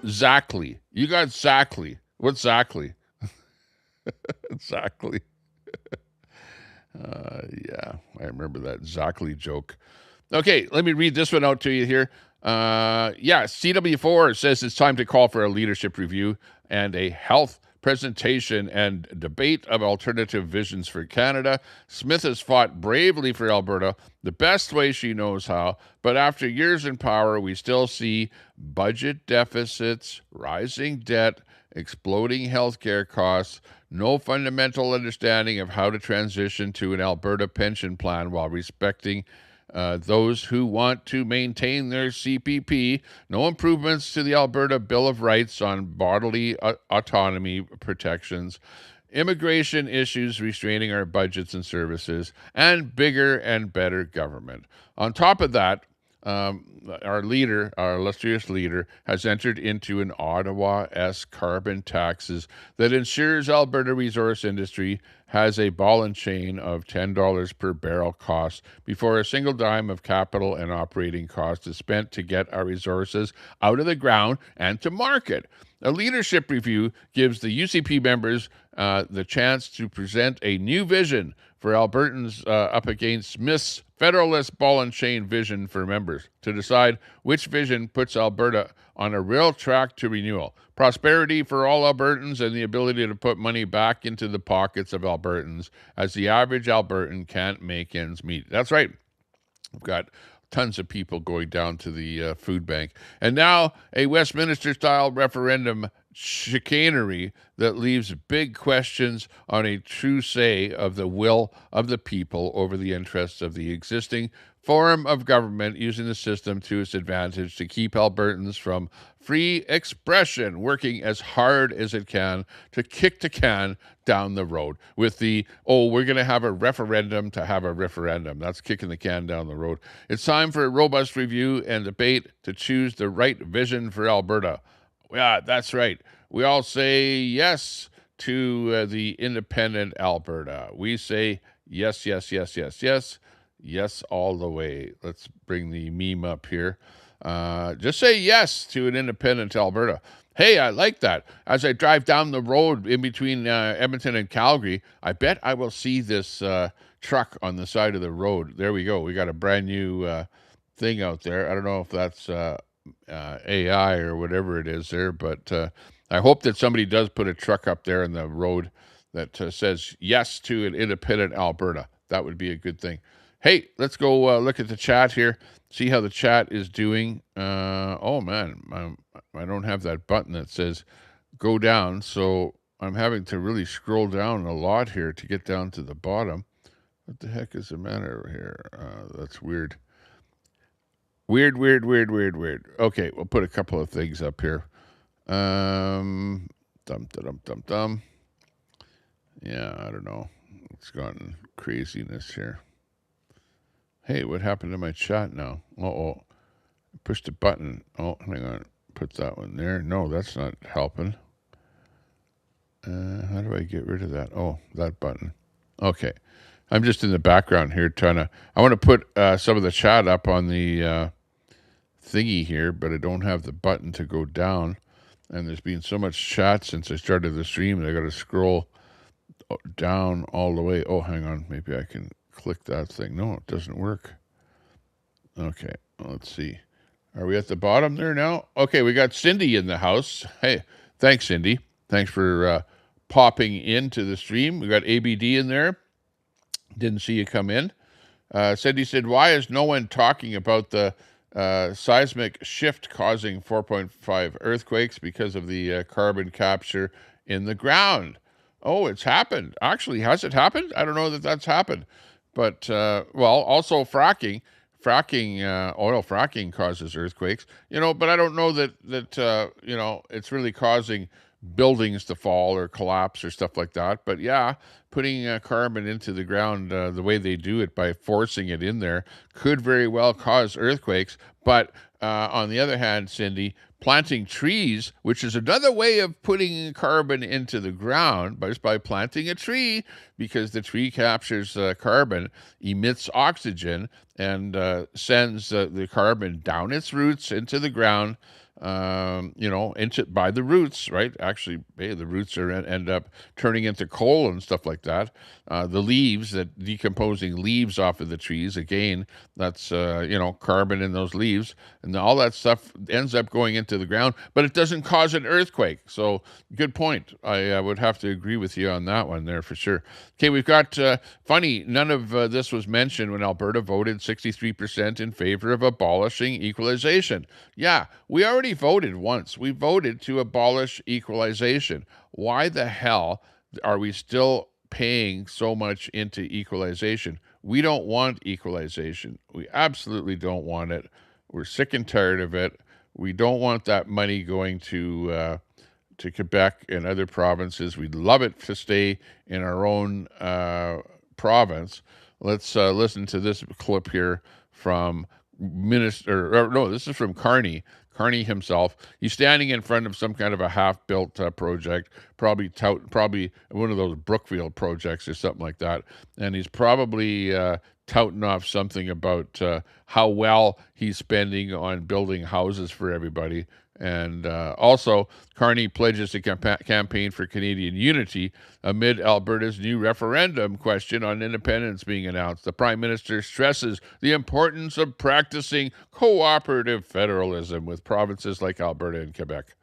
Zackley. You got Zackley. What's Zackley? Zackley. Yeah, I remember that Zackley joke. Okay, let me read this one out to you here. CW4 says it's time to call for a leadership review and a health presentation and debate of alternative visions for Canada. Smith has fought bravely for Alberta the best way she knows how, but after years in power, we still see budget deficits, rising debt, exploding healthcare costs, no fundamental understanding of how to transition to an Alberta pension plan while respecting those who want to maintain their CPP, no improvements to the Alberta Bill of Rights on bodily autonomy protections, immigration issues restraining our budgets and services, and bigger and better government. On top of that, our illustrious leader, has entered into an Ottawa-esque carbon taxes that ensures Alberta resource industry has a ball and chain of $10 per barrel cost before a single dime of capital and operating cost is spent to get our resources out of the ground and to market. A leadership review gives the UCP members the chance to present a new vision for Albertans up against Smith's Federalist ball and chain vision for members to decide which vision puts Alberta on a real track to renewal. Prosperity for all Albertans and the ability to put money back into the pockets of Albertans as the average Albertan can't make ends meet. That's right. We've got tons of people going down to the food bank. And now a Westminster-style referendum chicanery that leaves big questions on a true say of the will of the people over the interests of the existing form of government, using the system to its advantage to keep Albertans from free expression, working as hard as it can to kick the can down the road with the, we're going to have a referendum to have a referendum. That's kicking the can down the road. It's time for a robust review and debate to choose the right vision for Alberta. Yeah, that's right. We all say yes to the independent Alberta. We say yes, yes, yes, yes, yes, yes all the way. Let's bring the meme up here. Just say yes to an independent Alberta. Hey, I like that. As I drive down the road in between Edmonton and Calgary, I bet I will see this truck on the side of the road. There we go. We got a brand new thing out there. I don't know if that's AI or whatever it is there, but I hope that somebody does put a truck up there in the road that says yes to an independent Alberta. That would be a good thing. Hey, let's go look at the chat here, see how the chat is doing. Oh, man, I don't have that button that says go down, so I'm having to really scroll down a lot here to get down to the bottom. What the heck is the matter here? That's weird. Weird. Okay, we'll put a couple of things up here. Dum. Yeah, I don't know. It's gotten craziness here. Hey, what happened to my chat now? Push the button. Oh, hang on. Put that one there. No, that's not helping. How do I get rid of that? Oh, that button. Okay. I'm just in the background here I want to put some of the chat up on the thingy here, but I don't have the button to go down. And there's been so much chat since I started the stream that I got to scroll down all the way. Oh, hang on. Maybe I can click that thing. No, it doesn't work. Okay. Let's see. Are we at the bottom there now? Okay, we got Cindy in the house. Hey, thanks, Cindy. Thanks for popping into the stream. We got ABD in there. Didn't see you come in. Cindy said, why is no one talking about the seismic shift causing 4.5 earthquakes because of the carbon capture in the ground? Oh, it's happened. Actually, has it happened? I don't know that that's happened. But, also fracking. Oil fracking causes earthquakes, but I don't know that it's really causing buildings to fall or collapse or stuff like that. But yeah, putting carbon into the ground the way they do it by forcing it in there could very well cause earthquakes. But on the other hand, Cindy, planting trees, which is another way of putting carbon into the ground, just by planting a tree, because the tree captures carbon, emits oxygen, and sends the carbon down its roots into the ground, by the roots, right? Actually, the roots end up turning into coal and stuff like that. The leaves, that decomposing leaves off of the trees, again, that's, carbon in those leaves, and all that stuff ends up going into the ground, but it doesn't cause an earthquake. So good point. I would have to agree with you on that one there for sure. Okay, we've got, funny, none of this was mentioned when Alberta voted 63% in favor of abolishing equalization. Yeah, we already voted once. We voted to abolish equalization. Why the hell are we still paying so much into equalization? We don't want equalization. We absolutely don't want it. We're sick and tired of it. We don't want that money going to Quebec and other provinces. We'd love it to stay in our own province. Let's listen to this clip here from this is from Carney himself. He's standing in front of some kind of a half-built project, probably one of those Brookfield projects or something like that, and he's probably touting off something about how well he's spending on building houses for everybody. And also, Carney pledges to campaign for Canadian unity amid Alberta's new referendum question on independence being announced. The Prime Minister stresses the importance of practicing cooperative federalism with provinces like Alberta and Quebec.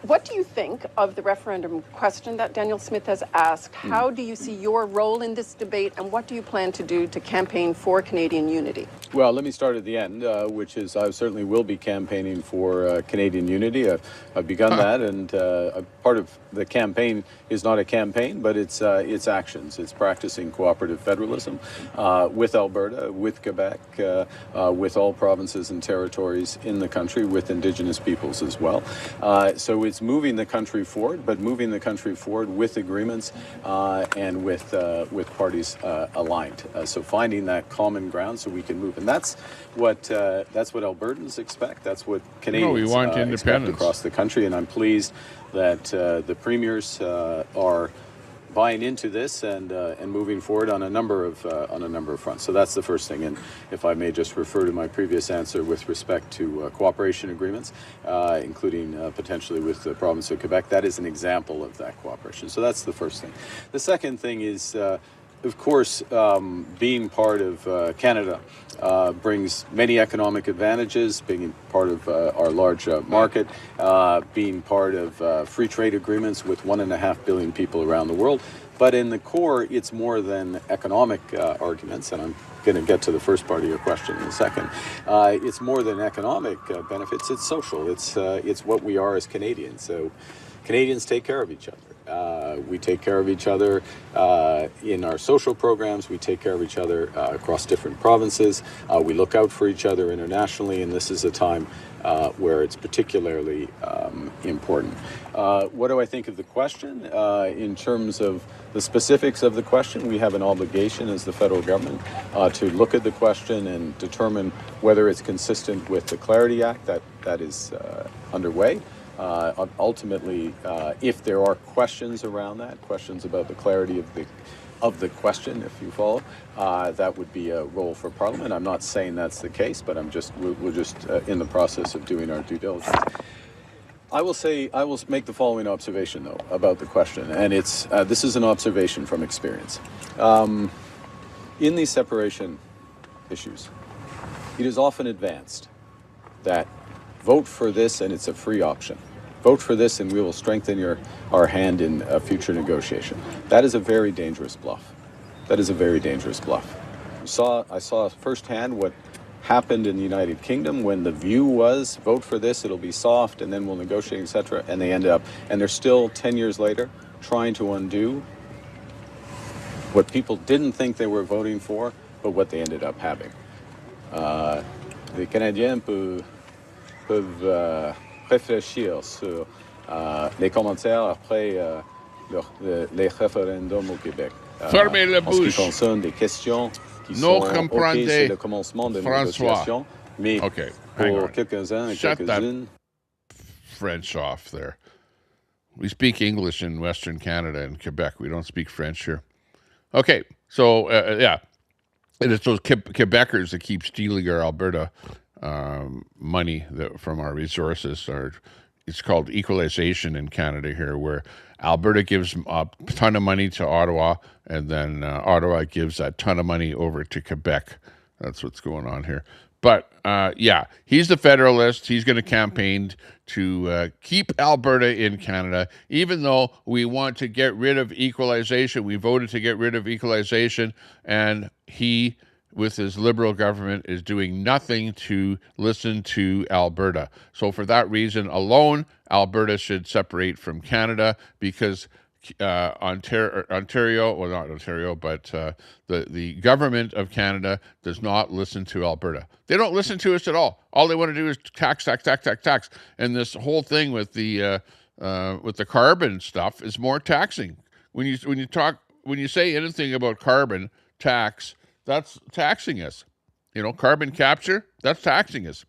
What do you think of the referendum question that Daniel Smith has asked? How do you see your role in this debate, and what do you plan to do to campaign for Canadian unity? Well, let me start at the end, which is I certainly will be campaigning for Canadian unity. I've begun that, and part of the campaign is not a campaign, but it's actions. It's practicing cooperative federalism with Alberta, with Quebec, with all provinces and territories in the country, with Indigenous peoples as well. So it's moving the country forward, but moving the country forward with agreements and with parties aligned. So finding that common ground so we can move, and that's what Albertans expect. That's what Canadians expect across the country. And I'm pleased that the premiers are buying into this and moving forward on a number of fronts. So that's the first thing. And if I may just refer to my previous answer with respect to cooperation agreements, including potentially with the province of Quebec, that is an example of that cooperation. So that's the first thing. The second thing is, of course, being part of Canada brings many economic advantages, being part of our large market, being part of free trade agreements with 1.5 billion people around the world. But in the core, it's more than economic arguments, and I'm going to get to the first part of your question in a second. It's more than economic benefits, it's social. It's what we are as Canadians. So Canadians take care of each other. We take care of each other in our social programs. We take care of each other across different provinces. We look out for each other internationally, and this is a time where it's particularly important. What do I think of the question? In terms of the specifics of the question, we have an obligation as the federal government to look at the question and determine whether it's consistent with the Clarity Act that is underway. Ultimately, if there are questions around that, questions about the clarity of the question, if you follow, that would be a role for Parliament. I'm not saying that's the case, but we're just in the process of doing our due diligence. I will make the following observation though about the question, and this is an observation from experience. In these separation issues, it is often advanced that vote for this and it's a free option. Vote for this and we will strengthen our hand in a future negotiation. That is a very dangerous bluff. That is a very dangerous bluff. I saw firsthand what happened in the United Kingdom when the view was vote for this, it'll be soft, and then we'll negotiate, etc. And they ended up, and they're still 10 years later trying to undo what people didn't think they were voting for, but what they ended up having. Les Canadiens peuvent réfléchir sur les commentaires après les référendums au Québec. Fermez la En ce qui bouche. concerne des questions qui No sont comprende, c'est le commencement de négociations, mais Okay, hang pour on. quelques-uns et Shut that quelques-unes, French off there. We speak English in Western Canada and Quebec. We don't speak French here. Okay, so yeah, and it's those Quebecers that keep stealing our Alberta money from our resources. It's called equalization in Canada here, where Alberta gives a ton of money to Ottawa, and then Ottawa gives that ton of money over to Quebec. That's what's going on here. But yeah, he's the federalist. He's going to campaign to keep Alberta in Canada, even though we want to get rid of equalization. We voted to get rid of equalization, and he, with his Liberal government, is doing nothing to listen to Alberta. So for that reason alone, Alberta should separate from Canada, because Ontario, well, not Ontario, but the government of Canada does not listen to Alberta. They don't listen to us at all. All they want to do is tax. And this whole thing with the carbon stuff is more taxing. When you say anything about carbon tax, that's taxing us. Carbon capture, that's taxing us,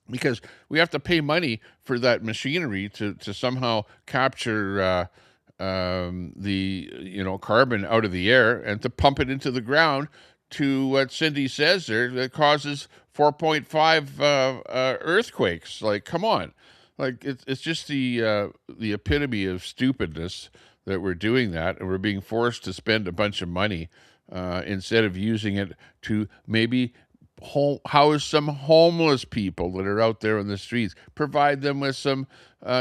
because we have to pay money for that machinery to somehow capture the carbon out of the air and to pump it into the ground to what Cindy says there, that causes 4.5 earthquakes. Like, come on. Like, it's just the epitome of stupidness that we're doing that, and we're being forced to spend a bunch of money instead of using it to maybe house some homeless people that are out there in the streets, provide them with some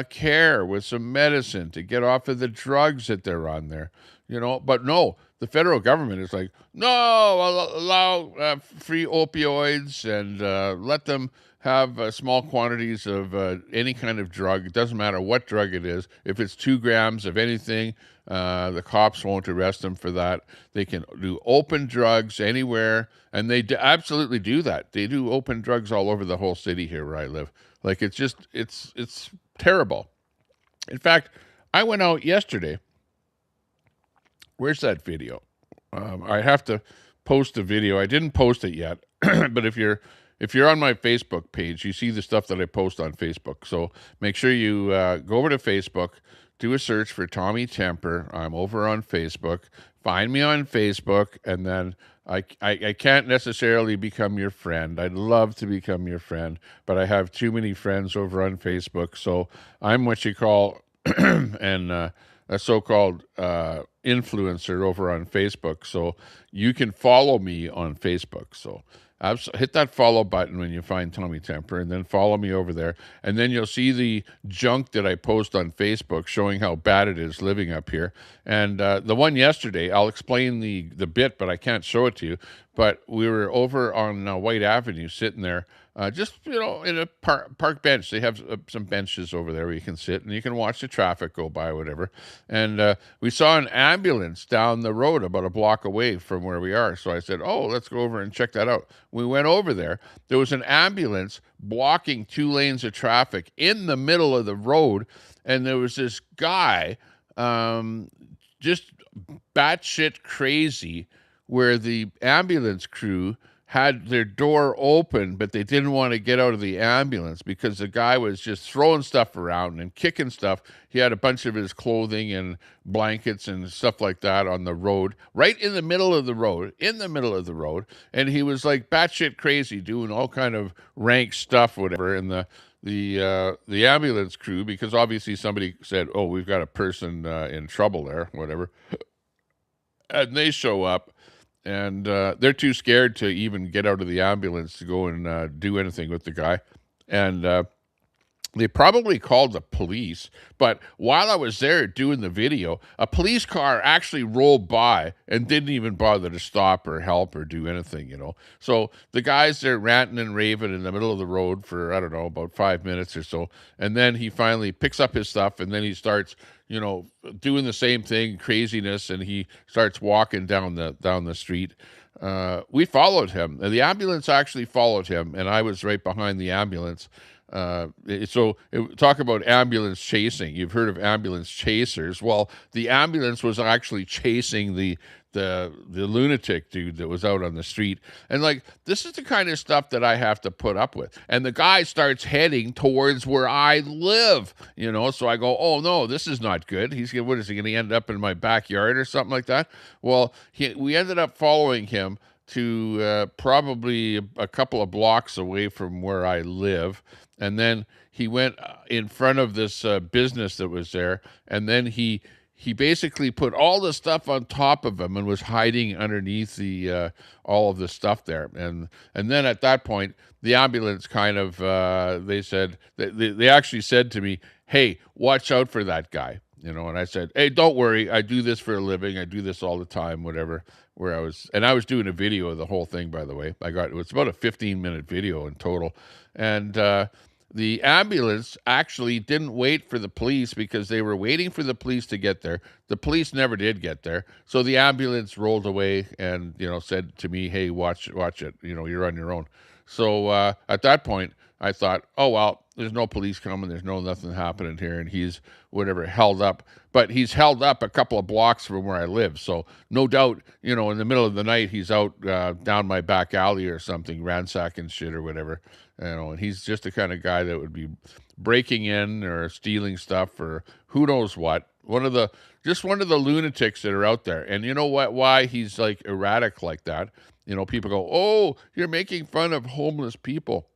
care, with some medicine to get off of the drugs that they're on there, But no, the federal government is like, no, allow free opioids and let them have small quantities of any kind of drug. It doesn't matter what drug it is. If it's 2 grams of anything, the cops won't arrest them for that. They can do open drugs anywhere, and they absolutely do that. They do open drugs all over the whole city here where I live. Like, it's terrible. In fact, I went out yesterday. Where's that video? I have to post a video. I didn't post it yet, but if you're on my Facebook page, you see the stuff that I post on Facebook. So make sure you go over to Facebook, do a search for Tommy Temper. I'm over on Facebook. Find me on Facebook, and then I can't necessarily become your friend. I'd love to become your friend, but I have too many friends over on Facebook. So I'm what you call a so-called influencer over on Facebook. So you can follow me on Facebook. So hit that follow button when you find Tommy Temper, and then follow me over there. And then you'll see the junk that I post on Facebook showing how bad it is living up here. And the one yesterday, I'll explain the bit, but I can't show it to you. but we were over on White Avenue sitting there, just, in a park bench. They have some benches over there where you can sit and you can watch the traffic go by, whatever. And we saw an ambulance down the road about a block away from where we are. So I said, oh, let's go over and check that out. We went over there. There was an ambulance blocking 2 lanes of traffic in the middle of the road. And there was this guy, just batshit crazy, where the ambulance crew had their door open, but they didn't want to get out of the ambulance because the guy was just throwing stuff around and kicking stuff. He had a bunch of his clothing and blankets and stuff like that on the road, right in the middle of the road, and he was like batshit crazy, doing all kind of rank stuff, whatever. And the ambulance crew, because obviously somebody said, oh, we've got a person in trouble there, whatever, and they show up. And they're too scared to even get out of the ambulance to go and do anything with the guy. And they probably called the police. But while I was there doing the video, a police car actually rolled by and didn't even bother to stop or help or do anything, So the guy's there ranting and raving in the middle of the road for, I don't know, about 5 minutes or so. And then he finally picks up his stuff, and then he starts doing the same thing, craziness, and he starts walking down the street. We followed him. The ambulance actually followed him, and I was right behind the ambulance. Talk about ambulance chasing. You've heard of ambulance chasers. Well, the ambulance was actually chasing the lunatic dude that was out on the street. And this is the kind of stuff that I have to put up with. And the guy starts heading towards where I live, so I go, oh no, this is not good. What is he going to end up in my backyard or something like that? Well, we ended up following him to probably a couple of blocks away from where I live. And then he went in front of this business that was there, and then he basically put all the stuff on top of him and was hiding underneath the all of the stuff there. And then at that point, the ambulance kind of they actually said to me, "Hey, watch out for that guy." And I said, "Hey, don't worry. I do this for a living. I do this all the time, whatever." I was doing a video of the whole thing, by the way. It was about a 15-minute video in total. And the ambulance actually didn't wait for the police because they were waiting for the police to get there. The police never did get there. So the ambulance rolled away and, said to me, "Hey, watch it. You're on your own." So at that point, I thought, oh, well, there's no police coming. There's nothing happening here. And he's held up. But he's held up a couple of blocks from where I live. So no doubt, in the middle of the night, he's out down my back alley or something, ransacking shit or whatever. And he's just the kind of guy that would be breaking in or stealing stuff or who knows what. One of the lunatics that are out there. And you know what? Why he's erratic like that? People go, "Oh, you're making fun of homeless people.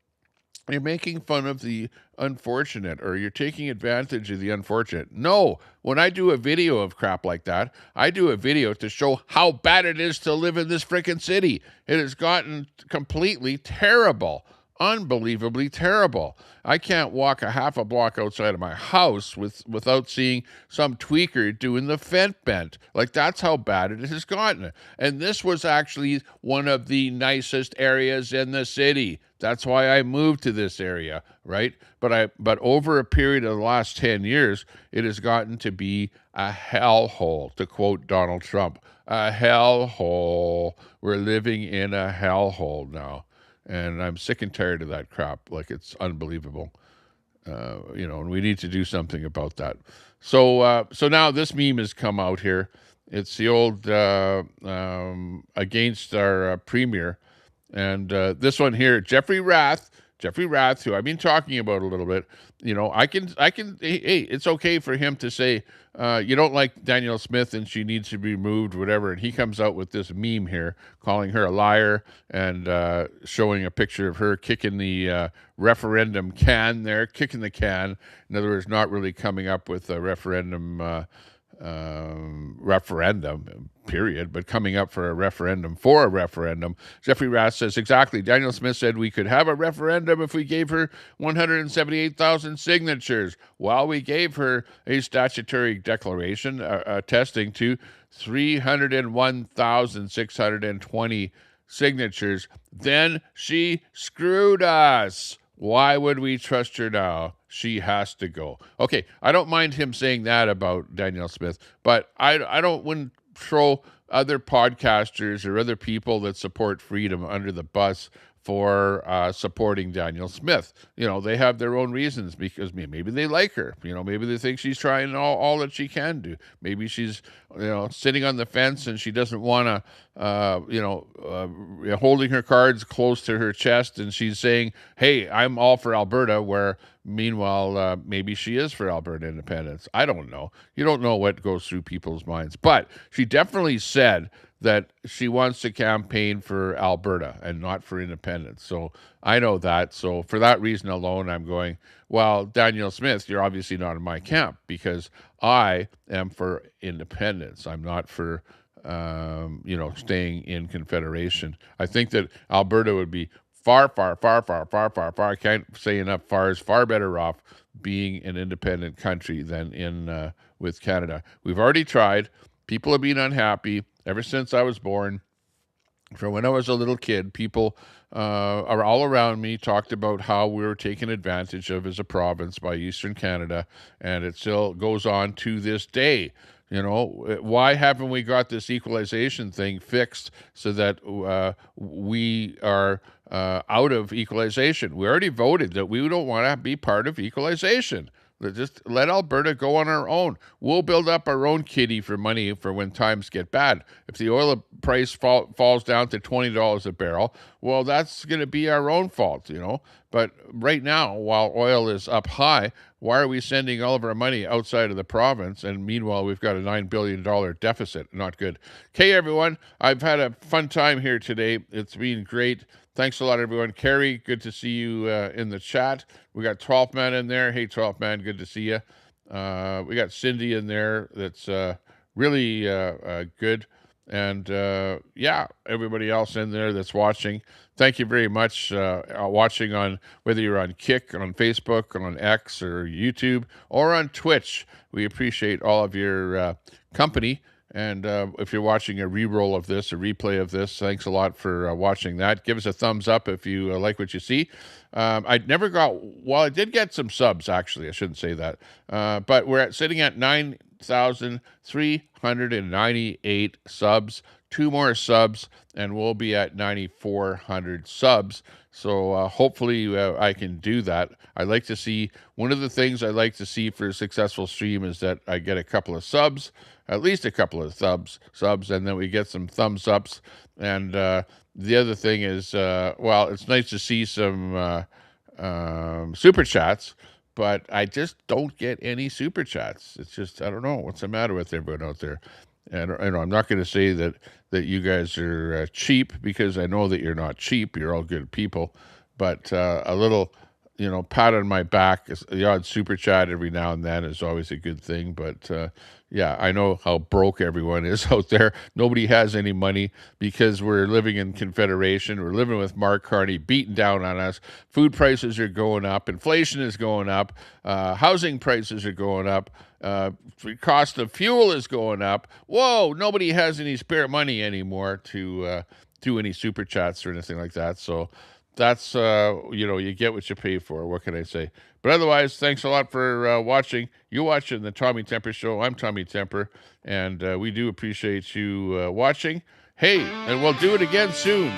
You're making fun of the unfortunate, or you're taking advantage of the unfortunate." No, when I do a video of crap like that, I do a video to show how bad it is to live in this freaking city. It has gotten completely terrible. Unbelievably terrible. I can't walk a half a block outside of my house without seeing some tweaker doing the fence bent. That's how bad it has gotten. And this was actually one of the nicest areas in the city. That's why I moved to this area, right? But over a period of the last 10 years, it has gotten to be a hellhole, to quote Donald Trump. A hellhole. We're living in a hellhole now. And I'm sick and tired of that crap. It's unbelievable. And we need to do something about that. So now this meme has come out here. It's the old against our premier. And this one here, Jeffrey Rath, who I've been talking about a little bit. I can. Hey, it's okay for him to say you don't like Danielle Smith and she needs to be removed, whatever. And he comes out with this meme here, calling her a liar and showing a picture of her kicking the referendum can there, kicking the can. In other words, not really coming up with a referendum, period, but coming up for a referendum. Jeffrey Rath says, exactly. Danielle Smith said we could have a referendum if we gave her 178,000 signatures. Well, we gave her a statutory declaration attesting to 301,620 signatures, then she screwed us. Why would we trust her now? She has to go. Okay, I don't mind him saying that about Danielle Smith, but I wouldn't throw other podcasters or other people that support freedom under the bus for supporting Danielle Smith. You know, they have their own reasons, because maybe they like her. You know, maybe they think she's trying all that she can do. Maybe she's, sitting on the fence and she doesn't want to, holding her cards close to her chest, and she's saying, hey, I'm all for Alberta, where meanwhile, maybe she is for Alberta independence. I don't know. You don't know what goes through people's minds. But she definitely said that she wants to campaign for Alberta and not for independence. So I know that. So for that reason alone, I'm going, well, Danielle Smith, you're obviously not in my camp, because I am for independence. I'm not for, staying in Confederation. I think that Alberta would be far, I can't say enough, far better off being an independent country than in with Canada. We've already tried. People have been unhappy ever since I was born. From when I was a little kid, people are all around me talked about how we were taken advantage of as a province by Eastern Canada, and it still goes on to this day. Why haven't we got this equalization thing fixed so that we are out of equalization? We already voted that we don't want to be part of equalization. Just let Alberta go on our own. We'll build up our own kitty for money for when times get bad. If the oil price falls down to $20 a barrel, well, that's going to be our own fault, But right now, while oil is up high, why are we sending all of our money outside of the province? And meanwhile, we've got a $9 billion deficit. Not good. Okay, everyone, I've had a fun time here today. It's been great. Thanks a lot, everyone. Carrie, good to see you in the chat. We got 12th Man in there. Hey, 12th Man, good to see you. We got Cindy in there. That's really good. And everybody else in there that's watching. Thank you very much watching on, whether you're on Kick, on Facebook, on X, or YouTube, or on Twitch. We appreciate all of your company. And if you're watching a re-roll of this, a replay of this, thanks a lot for watching that. Give us a thumbs up if you like what you see. I did get some subs, actually. I shouldn't say that. But we're sitting at 9,398 subs. 2 more subs, and we'll be at 9,400 subs. So hopefully I can do that. I like to see, one of the things I like to see for a successful stream is that I get a couple of subs, at least a couple of subs, and then we get some thumbs ups. And the other thing is, it's nice to see some super chats, but I just don't get any super chats. It's just, I don't know what's the matter with everyone out there. And I'm not going to say that you guys are cheap, because I know that you're not cheap. You're all good people. But a little, pat on my back, the odd super chat every now and then is always a good thing. But I know how broke everyone is out there. Nobody has any money because we're living in Confederation. We're living with Mark Carney beating down on us. Food prices are going up. Inflation is going up. Housing prices are going up. Cost of fuel is going up. Whoa, nobody has any spare money anymore to do any super chats or anything like that. So that's, you get what you pay for. What can I say? But otherwise, thanks a lot for watching. You're watching the Tommy Temper Show. I'm Tommy Temper, and we do appreciate you watching. Hey, and we'll do it again soon.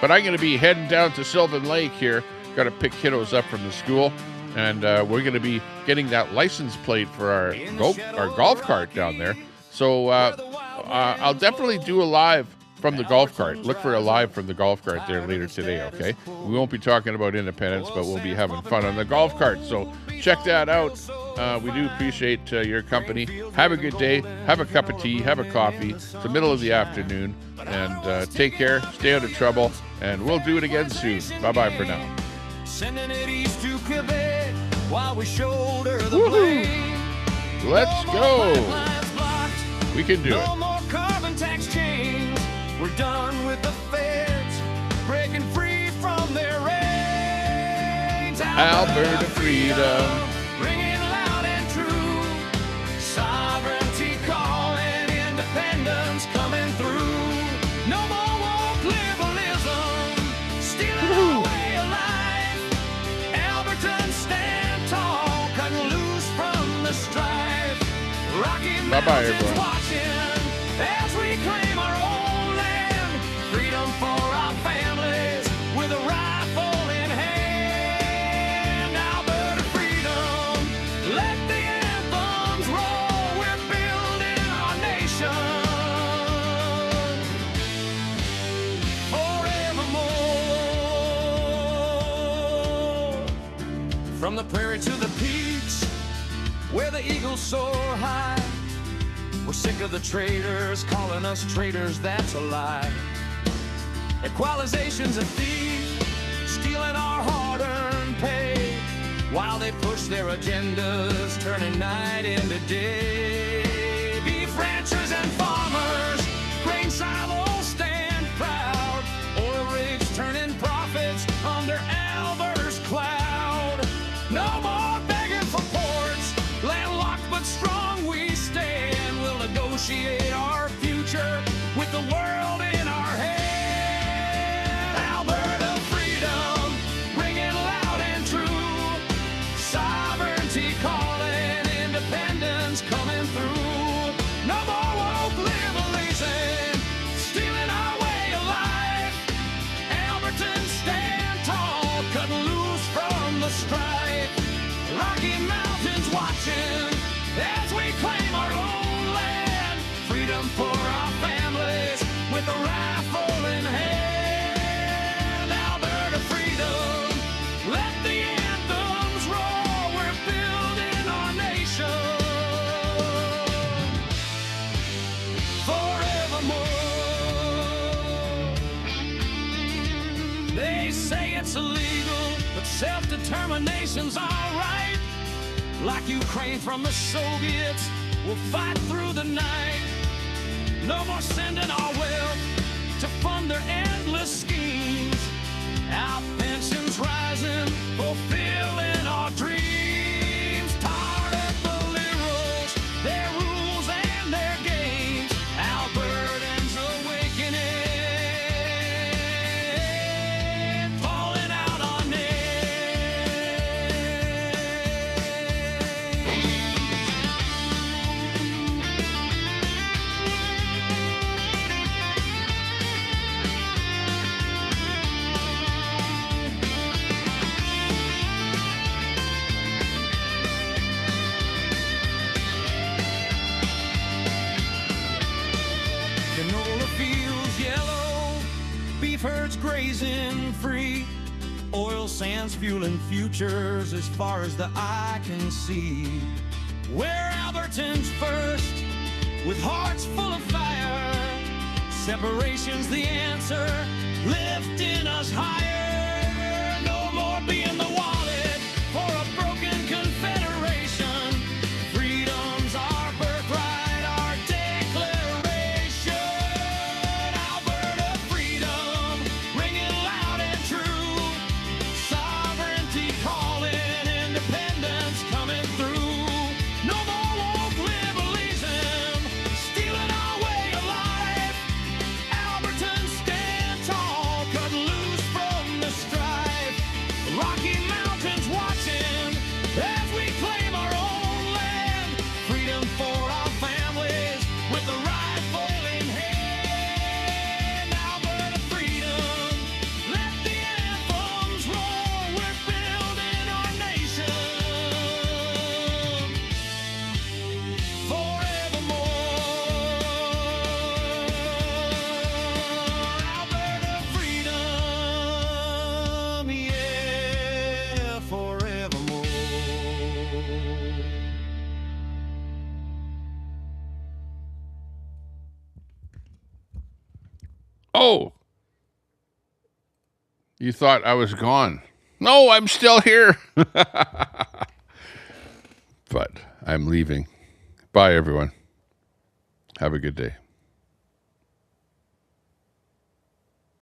But I'm going to be heading down to Sylvan Lake here. Got to pick kiddos up from the school. And we're going to be getting that license plate for our golf cart down there. So I'll definitely do a live from the golf cart. Look for a live from the golf cart there later today, okay? We won't be talking about independence, but we'll be having fun on the golf cart. So check that out. We do appreciate your company. Have a good day. Have a cup of tea. Have a coffee. It's the middle of the afternoon. And take care. Stay out of trouble. And we'll do it again soon. Bye-bye for now. Sending it east to Quebec while we shoulder the blame. Let's go. We can do it. No more carbon tax change. We're done with the feds breaking free from their reins. Alberta freedom. Ringing loud and true. Sovereignty calling, independence coming through. No more woke liberalism. Bye-bye, everyone. As we claim our own land, freedom for our families with a rifle in hand. Alberta freedom, let the anthems roll. We're building our nation forevermore. From the prairie to the peaks, where the eagles soar high. We're sick of the traitors calling us traitors, that's a lie. Equalization's a thief, stealing our hard-earned pay, while they push their agendas, turning night into day. Beef ranchers and farmers, grain silos stand proud. Oil rigs turning profits under Alberta's cloud. No more begging for ports, landlocked but strong we stand. We'll negotiate our future with the world in our hand. Alberta freedom, ringing loud and true. Sovereignty calling, independence coming through. No more woke liberalism, stealing our way of life. Albertans stand tall, cutting loose from the strife. Rocky Mountains watching as we claim our own land. Freedom for our families with a rifle in hand. Alberta freedom, let the anthems roll. We're building our nation forevermore. They say it's illegal, but self-determination's all right. Like Ukraine from the Soviets, we'll fight through the night. No more sending our wealth to fund their endless schemes. Our pensions rising, fulfilling our dreams. Tired of the liberals, their rules and their games. Albertans awakening, falling out on names. Canola fields yellow, beef herds grazing free, oil sands fueling futures as far as the eye can see. We're Albertans first, with hearts full of fire. Separation's the answer, lifting us higher. No more being the wallet for a broken confederation. Freedom's our birthright, our declaration. Alberta freedom, ringing loud and true. Sovereignty calling, independence coming through. No more woke liberalism, stealing our way of life. Albertans stand tall, cut loose from the strife. Rocky Mountains watching as we claim our own land. Freedom for our families with the rifle in hand. Alberta freedom, let the anthems roll. We're building our nation forevermore. Alberta freedom, yeah, forevermore. Oh, you thought I was gone. No, I'm still here. But I'm leaving. Bye, everyone. Have a good day.